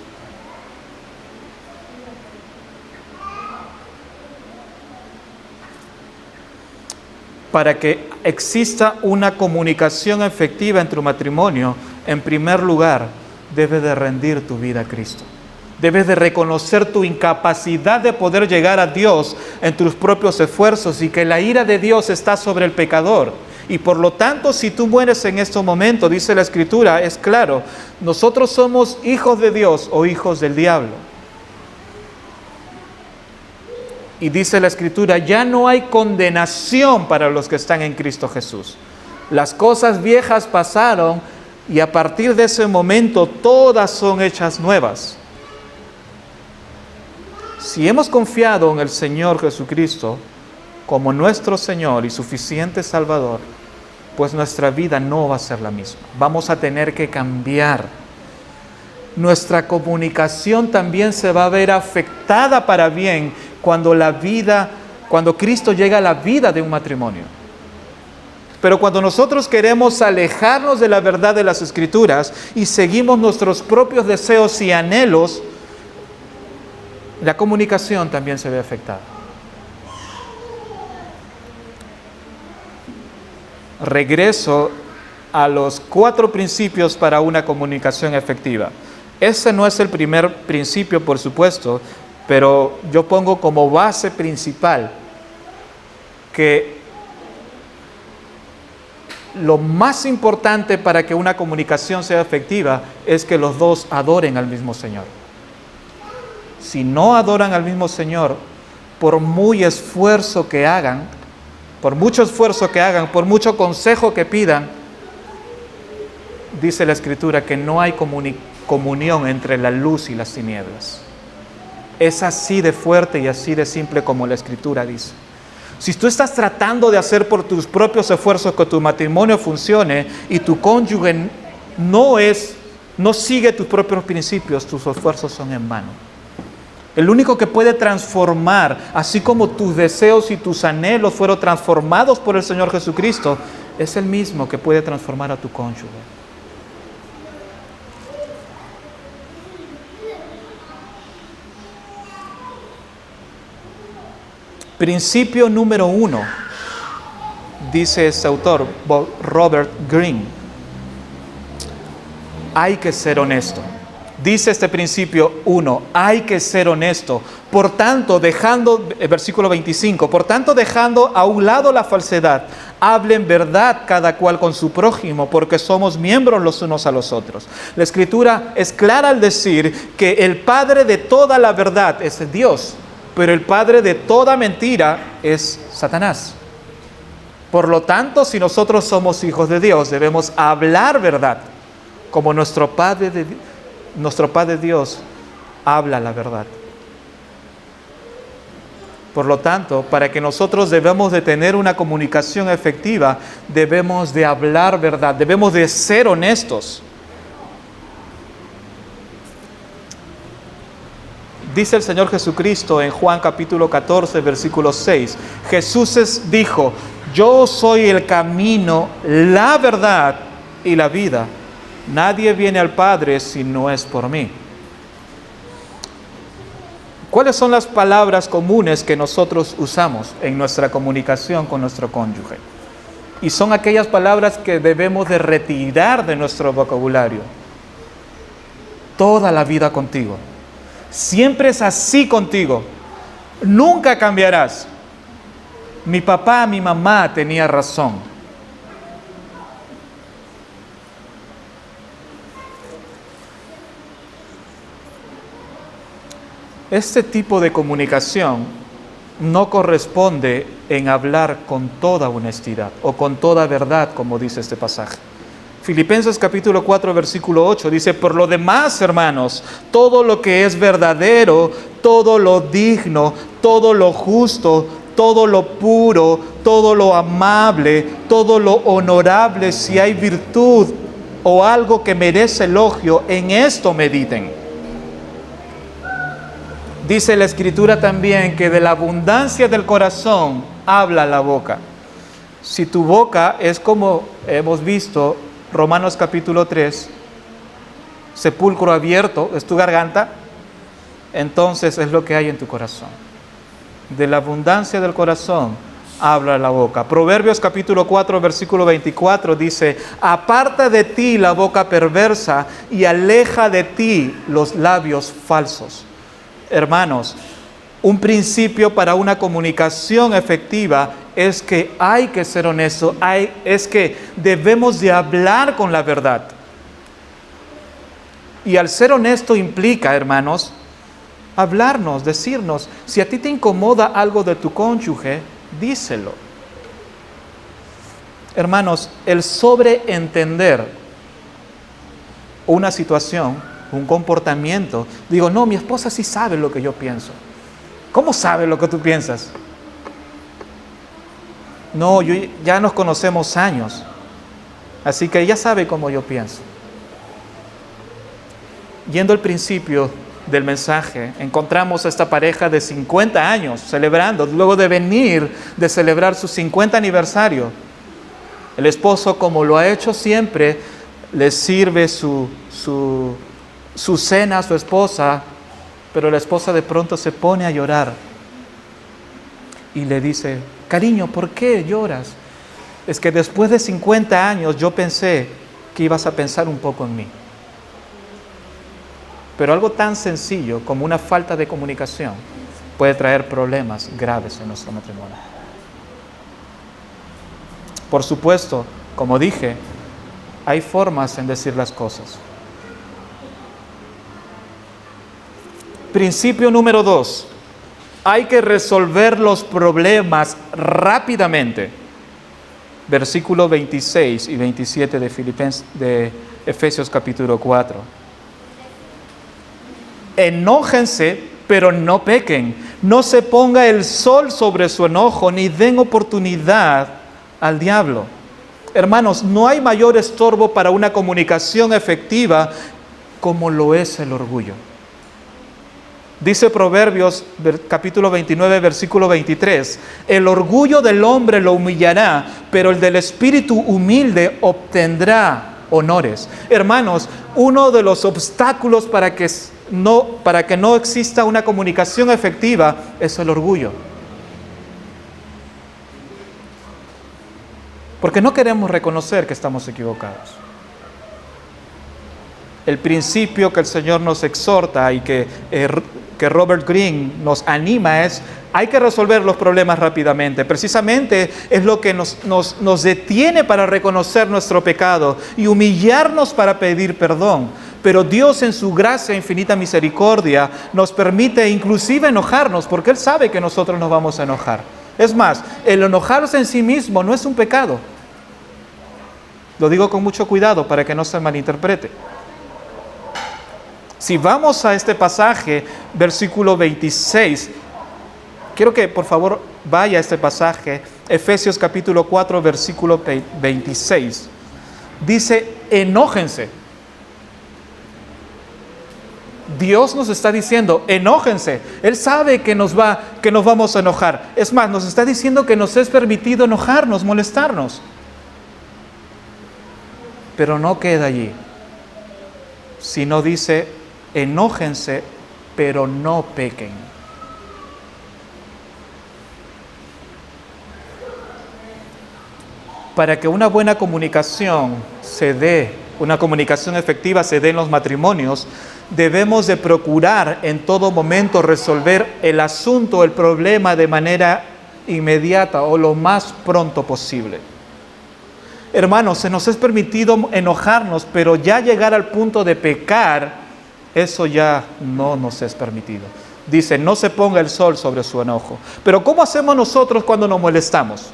Para que exista una comunicación efectiva en tu matrimonio, en primer lugar, debes de rendir tu vida a Cristo. Debes de reconocer tu incapacidad de poder llegar a Dios en tus propios esfuerzos y que la ira de Dios está sobre el pecador. Y por lo tanto, si tú mueres en este momento, dice la Escritura, es claro, nosotros somos hijos de Dios o hijos del diablo. Y dice la Escritura, ya no hay condenación para los que están en Cristo Jesús. Las cosas viejas pasaron y a partir de ese momento todas son hechas nuevas. Si hemos confiado en el Señor Jesucristo como nuestro Señor y suficiente Salvador, pues nuestra vida no va a ser la misma. Vamos a tener que cambiar. Nuestra comunicación también se va a ver afectada para bien cuando Cristo llega a la vida de un matrimonio. Pero cuando nosotros queremos alejarnos de la verdad de las Escrituras y seguimos nuestros propios deseos y anhelos, la comunicación también se ve afectada. Regreso a los 4 principios para una comunicación efectiva. Ese no es el primer principio, por supuesto, pero yo pongo como base principal que lo más importante para que una comunicación sea efectiva es que los dos adoren al mismo Señor. Si no adoran al mismo Señor, por muy esfuerzo que hagan, por mucho esfuerzo que hagan, por mucho consejo que pidan, dice la Escritura que no hay comunión entre la luz y las tinieblas. Es así de fuerte y así de simple como la Escritura dice. Si tú estás tratando de hacer por tus propios esfuerzos que tu matrimonio funcione y tu cónyuge no sigue tus propios principios, tus esfuerzos son en vano. El único que puede transformar, así como tus deseos y tus anhelos fueron transformados por el Señor Jesucristo, es el mismo que puede transformar a tu cónyuge. Principio número 1, dice este autor, Robert Greene, hay que ser honesto. Dice este principio 1, hay que ser honesto. Por tanto, versículo 25, por tanto, dejando a un lado la falsedad, hablen verdad cada cual con su prójimo, porque somos miembros los unos a los otros. La Escritura es clara al decir que el padre de toda la verdad es Dios, pero el padre de toda mentira es Satanás. Por lo tanto, si nosotros somos hijos de Dios, debemos hablar verdad, como nuestro Padre Dios habla la verdad. Por lo tanto, para que nosotros debemos de tener una comunicación efectiva, debemos de hablar verdad, debemos de ser honestos. Dice el Señor Jesucristo en Juan capítulo 14, versículo 6. Jesús dijo, yo soy el camino, la verdad y la vida. Nadie viene al Padre si no es por mí. ¿Cuáles son las palabras comunes que nosotros usamos en nuestra comunicación con nuestro cónyuge? Y son aquellas palabras que debemos de retirar de nuestro vocabulario. Toda la vida contigo. Siempre es así contigo. Nunca cambiarás. Mi papá, mi mamá tenía razón. Este tipo de comunicación no corresponde en hablar con toda honestidad o con toda verdad, como dice este pasaje. Filipenses capítulo 4, versículo 8 dice: por lo demás, hermanos, todo lo que es verdadero, todo lo digno, todo lo justo, todo lo puro, todo lo amable, todo lo honorable, si hay virtud o algo que merece elogio, en esto mediten. Dice la Escritura también que de la abundancia del corazón habla la boca. Si tu boca es como hemos visto, Romanos capítulo 3, sepulcro abierto, es tu garganta, entonces es lo que hay en tu corazón. De la abundancia del corazón habla la boca. Proverbios capítulo 4, versículo 24 dice: aparta de ti la boca perversa y aleja de ti los labios falsos. Hermanos, un principio para una comunicación efectiva es que hay que ser honesto, es que debemos de hablar con la verdad. Y al ser honesto implica, hermanos, hablarnos, decirnos. Si a ti te incomoda algo de tu cónyuge, díselo. Hermanos, el sobreentender una situación, un comportamiento, digo, no, mi esposa sí sabe lo que yo pienso. ¿Cómo sabe lo que tú piensas? No, ya nos conocemos años, así que ella sabe cómo yo pienso. Yendo al principio del mensaje, encontramos a esta pareja de 50 años celebrando, luego de venir de celebrar su 50 aniversario. El esposo, como lo ha hecho siempre, le sirve su cena a su esposa, pero la esposa de pronto se pone a llorar y le dice: cariño, ¿por qué lloras? Es que después de 50 años yo pensé que ibas a pensar un poco en mí. Pero algo tan sencillo como una falta de comunicación puede traer problemas graves en nuestro matrimonio. Por supuesto, como dije, hay formas en decir las cosas. Principio número 2. Hay que resolver los problemas rápidamente. Versículos 26 y 27 de Efesios capítulo 4. Enójense, pero no pequen. No se ponga el sol sobre su enojo, ni den oportunidad al diablo. Hermanos, no hay mayor estorbo para una comunicación efectiva como lo es el orgullo. Dice Proverbios capítulo 29, versículo 23, el orgullo del hombre lo humillará, pero el del espíritu humilde obtendrá honores. Hermanos, uno de los obstáculos para que no exista una comunicación efectiva es el orgullo. Porque no queremos reconocer que estamos equivocados. El principio que el Señor nos exhorta y que Robert Greene nos anima es: hay que resolver los problemas rápidamente. Precisamente es lo que nos detiene para reconocer nuestro pecado y humillarnos para pedir perdón. Pero Dios, en su gracia e infinita misericordia, nos permite inclusive enojarnos, porque Él sabe que nosotros nos vamos a enojar. Es más, el enojarse en sí mismo no es un pecado. Lo digo con mucho cuidado para que no se malinterprete. Si vamos a este pasaje, versículo 26, quiero que por favor vaya a este pasaje, Efesios capítulo 4, versículo 26. Dice: enójense. Dios nos está diciendo: enójense. Él sabe que nos vamos a enojar. Es más, nos está diciendo que nos es permitido enojarnos, molestarnos. Pero no queda allí, sino dice: enójense, pero no pequen. para que una buena comunicación se dé, una comunicación efectiva se dé en los matrimonios, debemos de procurar en todo momento resolver el asunto, el problema de manera inmediata o lo más pronto posible. Hermanos, se nos es permitido enojarnos, pero ya llegar al punto de pecar, eso ya no nos es permitido. Dice, no se ponga el sol sobre su enojo. Pero ¿cómo hacemos nosotros cuando nos molestamos?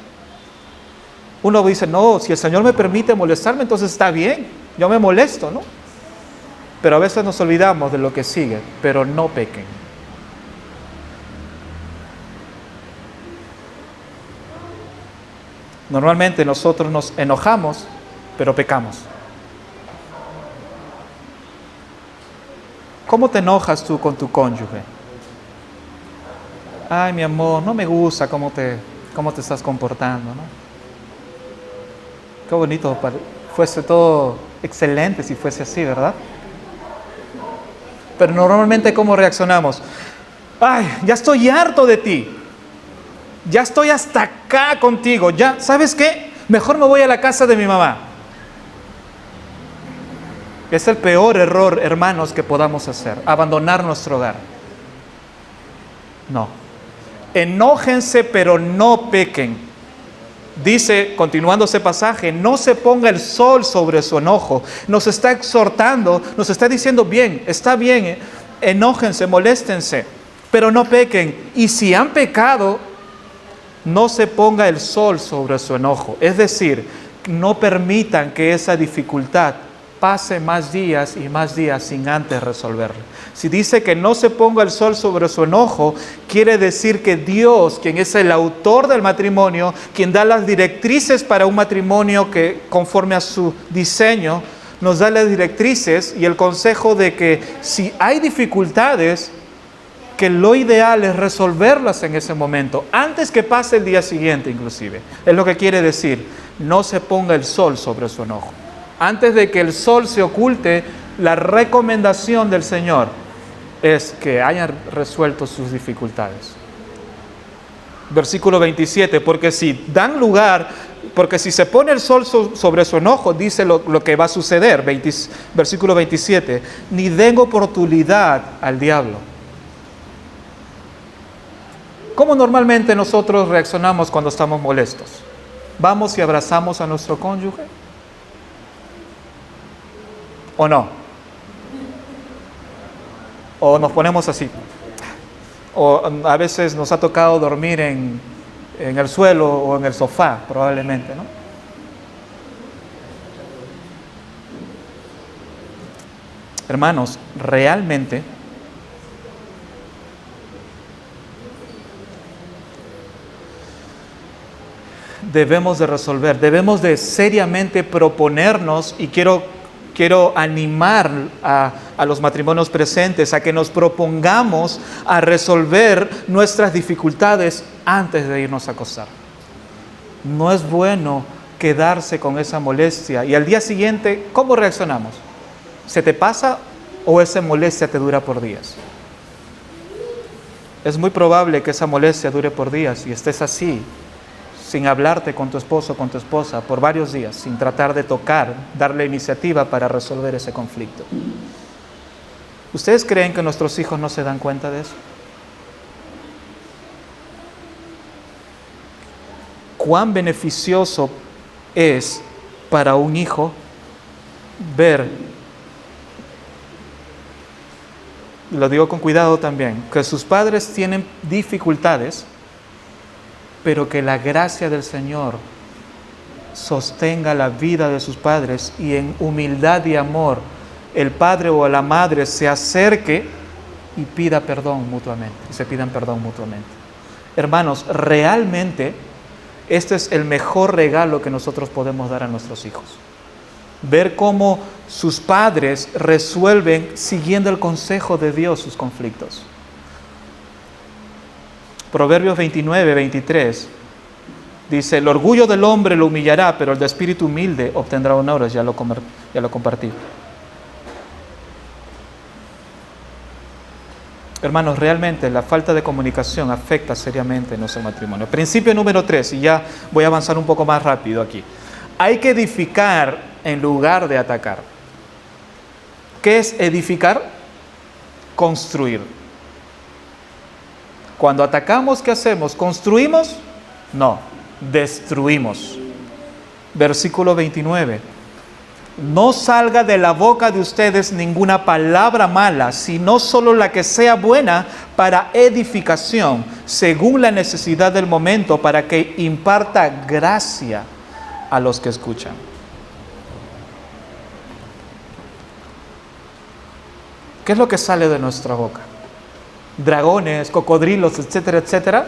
Uno dice, no, si el Señor me permite molestarme, entonces está bien, yo me molesto, ¿no? Pero a veces nos olvidamos de lo que sigue, pero no pequen. Normalmente nosotros nos enojamos, pero pecamos. ¿Cómo te enojas tú con tu cónyuge? Ay, mi amor, no me gusta cómo te estás comportando, ¿no? Qué bonito, fuese todo excelente si fuese así, ¿verdad? Pero normalmente, ¿cómo reaccionamos? Ay, ya estoy harto de ti. Ya estoy hasta acá contigo. Ya, ¿sabes qué? Mejor me voy a la casa de mi mamá. Es el peor error, hermanos, que podamos hacer. Abandonar nuestro hogar. No. Enójense, pero no pequen. Dice, continuando ese pasaje, no se ponga el sol sobre su enojo. Nos está exhortando, nos está diciendo, bien, está bien, enójense, moléstense, pero no pequen. Y si han pecado, no se ponga el sol sobre su enojo. Es decir, no permitan que esa dificultad pase más días y más días sin antes resolverla. Si dice que no se ponga el sol sobre su enojo, quiere decir que Dios, quien es el autor del matrimonio, quien da las directrices para un matrimonio que conforme a su diseño, nos da las directrices y el consejo de que si hay dificultades, que lo ideal es resolverlas en ese momento, antes que pase el día siguiente inclusive. Es lo que quiere decir, no se ponga el sol sobre su enojo. Antes de que el sol se oculte, la recomendación del Señor es que hayan resuelto sus dificultades. Versículo 27, porque si se pone el sol sobre su enojo, dice lo que va a suceder. Versículo 27, ni den oportunidad al diablo. ¿Cómo normalmente nosotros reaccionamos cuando estamos molestos? ¿Vamos y abrazamos a nuestro cónyuge? ¿O no? ¿O nos ponemos así? O a veces nos ha tocado dormir en el suelo o en el sofá, probablemente, ¿no? Hermanos, realmente debemos de resolver, debemos de seriamente proponernos, y quiero animar a los matrimonios presentes a que nos propongamos a resolver nuestras dificultades antes de irnos a acostar. No es bueno quedarse con esa molestia y al día siguiente, ¿cómo reaccionamos? ¿Se te pasa o esa molestia te dura por días? Es muy probable que esa molestia dure por días y estés así, sin hablarte con tu esposo o con tu esposa por varios días, sin tratar de darle iniciativa para resolver ese conflicto. ¿Ustedes creen que nuestros hijos no se dan cuenta de eso? ¿Cuán beneficioso es para un hijo ver, lo digo con cuidado también, que sus padres tienen dificultades, pero que la gracia del Señor sostenga la vida de sus padres y en humildad y amor el padre o la madre se acerque y pida perdón mutuamente, y se pidan perdón mutuamente? Hermanos, realmente este es el mejor regalo que nosotros podemos dar a nuestros hijos. Ver cómo sus padres resuelven siguiendo el consejo de Dios sus conflictos. Proverbios 29, 23 dice, el orgullo del hombre lo humillará, pero el de espíritu humilde obtendrá honores. Ya lo compartí. Hermanos, realmente la falta de comunicación afecta seriamente nuestro matrimonio. Principio número 3, y ya voy a avanzar un poco más rápido aquí. Hay que edificar en lugar de atacar. ¿Qué es edificar? Construir. Cuando atacamos, ¿qué hacemos? ¿Construimos? No, destruimos. Versículo 29. No salga de la boca de ustedes ninguna palabra mala, sino solo la que sea buena para edificación, según la necesidad del momento, para que imparta gracia a los que escuchan. ¿Qué es lo que sale de nuestra boca? Dragones, cocodrilos, etcétera, etcétera.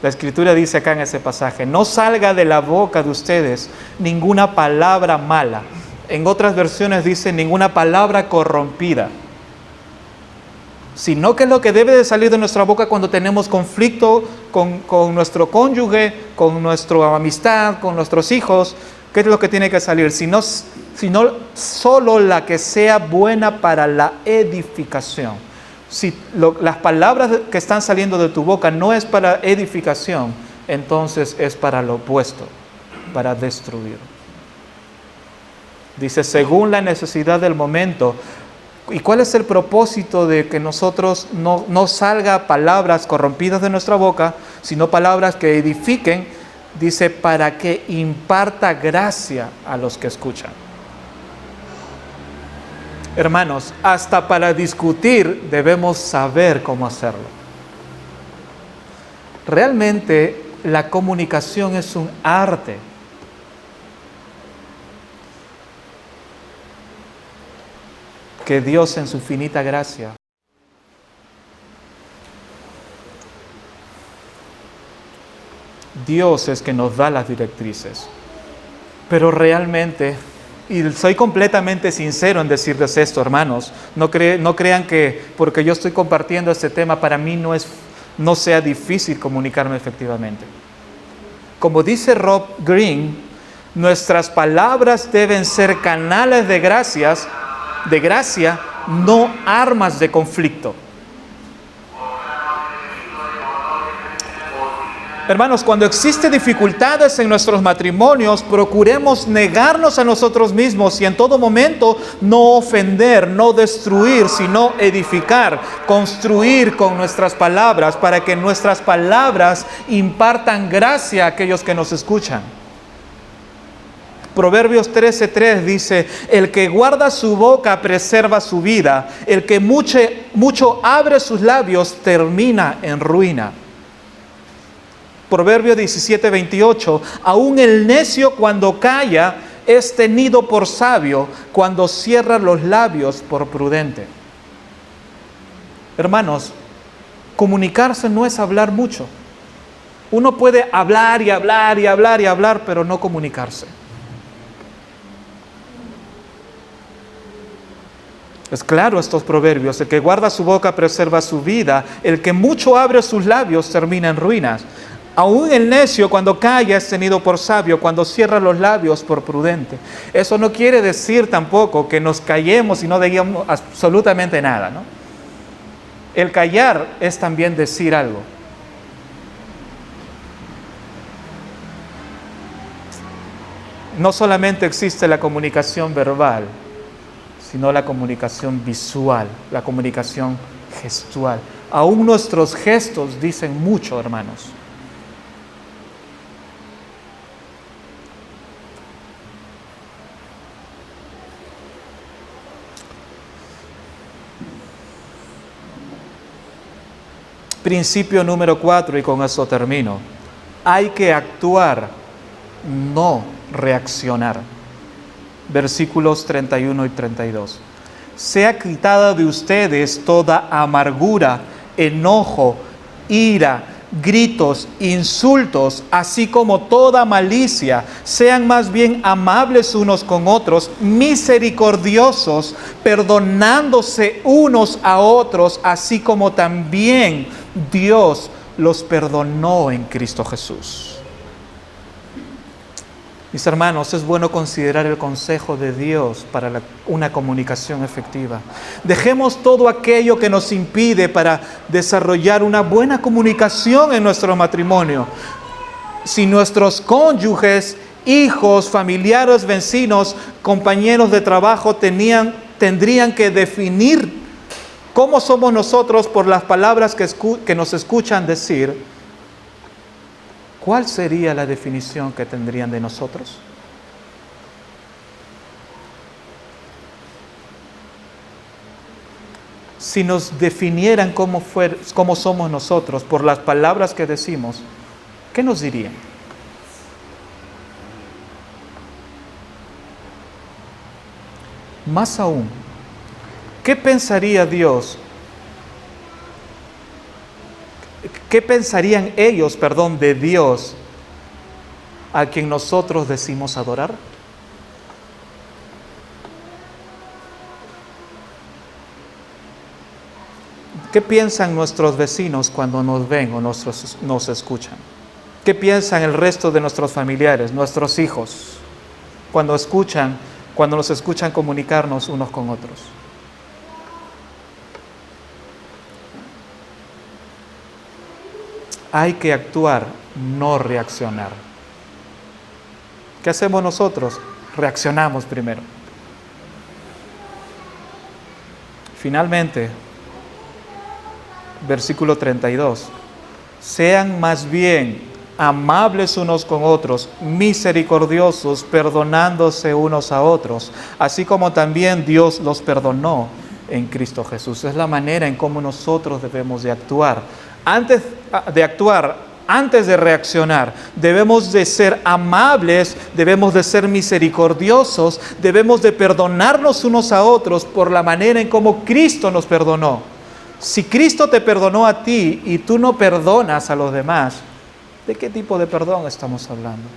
La Escritura dice acá en ese pasaje, no salga de la boca de ustedes ninguna palabra mala. En otras versiones dice ninguna palabra corrompida. Sino que es lo que debe de salir de nuestra boca cuando tenemos conflicto con nuestro cónyuge, con nuestra amistad, con nuestros hijos. ¿Qué es lo que tiene que salir? Sino solo la que sea buena para la edificación. Si las palabras que están saliendo de tu boca no es para edificación, entonces es para lo opuesto, para destruir. Dice, según la necesidad del momento. ¿Y cuál es el propósito de que nosotros no salga palabras corrompidas de nuestra boca, sino palabras que edifiquen? Dice, para que imparta gracia a los que escuchan. Hermanos, hasta para discutir debemos saber cómo hacerlo. Realmente la comunicación es un arte. Que Dios en su infinita gracia Dios es que nos da las directrices. Pero realmente, y soy completamente sincero en decirles esto, hermanos, no crean que porque yo estoy compartiendo este tema, para mí no sea difícil comunicarme efectivamente. Como dice Rob Green, nuestras palabras deben ser canales de gracia, no armas de conflicto. Hermanos, cuando existen dificultades en nuestros matrimonios, procuremos negarnos a nosotros mismos y en todo momento no ofender, no destruir, sino edificar, construir con nuestras palabras para que nuestras palabras impartan gracia a aquellos que nos escuchan. Proverbios 13:3 dice, el que guarda su boca preserva su vida, el que mucho abre sus labios termina en ruina. Proverbios 17:28, aún el necio cuando calla es tenido por sabio, cuando cierra los labios por prudente. Hermanos, comunicarse no es hablar mucho. Uno puede hablar y hablar y hablar y hablar, pero no comunicarse. Es claro estos proverbios, el que guarda su boca preserva su vida, el que mucho abre sus labios termina en ruinas. Aún el necio cuando calla es tenido por sabio, cuando cierra los labios por prudente. Eso no quiere decir tampoco que nos callemos y no digamos absolutamente nada, ¿no? El callar es también decir algo. No solamente existe la comunicación verbal, sino la comunicación visual, la comunicación gestual. Aún nuestros gestos dicen mucho, hermanos. Principio número 4, y con eso termino. Hay que actuar, no reaccionar. Versículos 31 y 32. Sea quitada de ustedes toda amargura, enojo, ira, gritos, insultos, así como toda malicia. Sean más bien amables unos con otros, misericordiosos, perdonándose unos a otros, así como también Dios los perdonó en Cristo Jesús. Mis hermanos, es bueno considerar el consejo de Dios para una comunicación efectiva. Dejemos todo aquello que nos impide para desarrollar una buena comunicación en nuestro matrimonio. Si nuestros cónyuges, hijos, familiares, vecinos, compañeros de trabajo tendrían que definir cómo somos nosotros por las palabras que nos escuchan decir, ¿cuál sería la definición que tendrían de nosotros? Si nos definieran cómo somos nosotros por las palabras que decimos, ¿qué nos dirían? Más aún, ¿qué pensaría Dios? ¿Qué pensarían ellos, de Dios a quien nosotros decimos adorar? ¿Qué piensan nuestros vecinos cuando nos ven o nos escuchan? ¿Qué piensan el resto de nuestros familiares, nuestros hijos, cuando nos escuchan comunicarnos unos con otros? Hay que actuar, no reaccionar. ¿Qué hacemos nosotros? Reaccionamos primero. Finalmente, versículo 32. Sean más bien amables unos con otros, misericordiosos, perdonándose unos a otros, así como también Dios los perdonó en Cristo Jesús. Es la manera en cómo nosotros debemos de actuar. Antes de reaccionar, debemos de ser amables, debemos de ser misericordiosos, debemos de perdonarnos unos a otros por la manera en cómo Cristo nos perdonó. Si Cristo te perdonó a ti y tú no perdonas a los demás, ¿de qué tipo de perdón estamos hablando?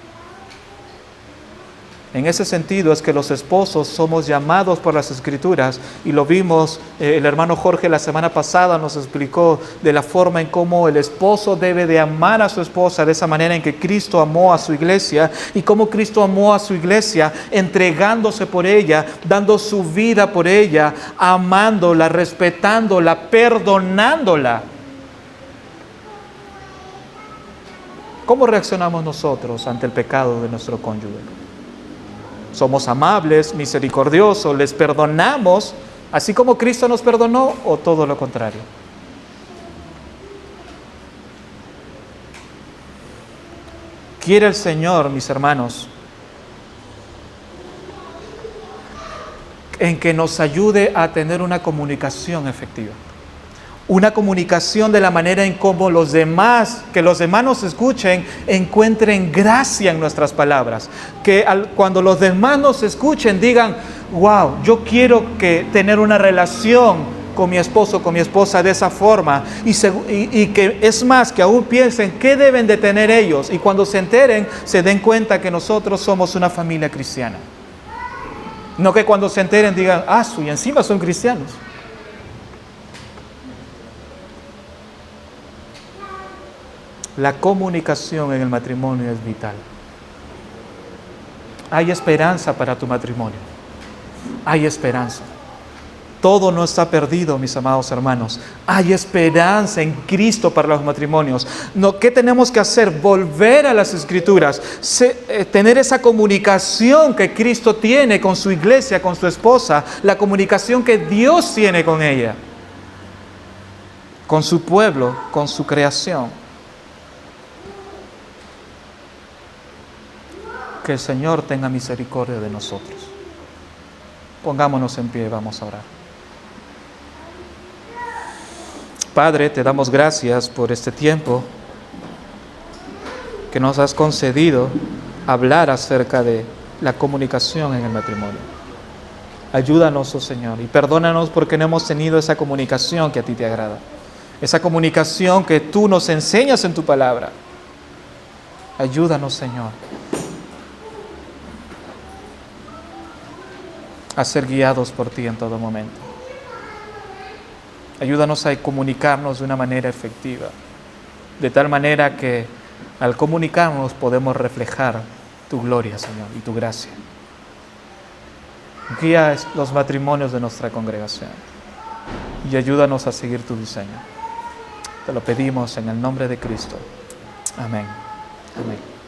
En ese sentido es que los esposos somos llamados por las Escrituras, y lo vimos, el hermano Jorge la semana pasada nos explicó de la forma en cómo el esposo debe de amar a su esposa, de esa manera en que Cristo amó a su iglesia, y cómo Cristo amó a su iglesia entregándose por ella, dando su vida por ella, amándola, respetándola, perdonándola. ¿Cómo reaccionamos nosotros ante el pecado de nuestro cónyuge? ¿Somos amables, misericordiosos, les perdonamos, así como Cristo nos perdonó, o todo lo contrario? Quiere el Señor, mis hermanos, en que nos ayude a tener una comunicación efectiva. Una comunicación de la manera en cómo que los demás nos escuchen, encuentren gracia en nuestras palabras. Que cuando los demás nos escuchen digan, wow, yo quiero tener una relación con mi esposo, con mi esposa de esa forma. Y que es más, que aún piensen qué deben de tener ellos. Y cuando se enteren, se den cuenta que nosotros somos una familia cristiana. No que cuando se enteren digan, y encima son cristianos. La comunicación en el matrimonio es vital. Hay esperanza para tu matrimonio. Hay esperanza. Todo no está perdido, mis amados hermanos. Hay esperanza en Cristo para los matrimonios. ¿Qué tenemos que hacer? Volver a las Escrituras. Tener esa comunicación que Cristo tiene con su iglesia, con su esposa. La comunicación que Dios tiene con ella. Con su pueblo, con su creación. Que el Señor tenga misericordia de nosotros. Pongámonos en pie, vamos a orar. Padre, te damos gracias por este tiempo que nos has concedido hablar acerca de la comunicación en el matrimonio. Ayúdanos, oh Señor, y perdónanos porque no hemos tenido esa comunicación que a ti te agrada. Esa comunicación que tú nos enseñas en tu palabra. Ayúdanos, Señor, a ser guiados por ti en todo momento. Ayúdanos a comunicarnos de una manera efectiva, de tal manera que al comunicarnos podemos reflejar tu gloria, Señor, y tu gracia. Guía los matrimonios de nuestra congregación y ayúdanos a seguir tu diseño. Te lo pedimos en el nombre de Cristo. Amén. Amén.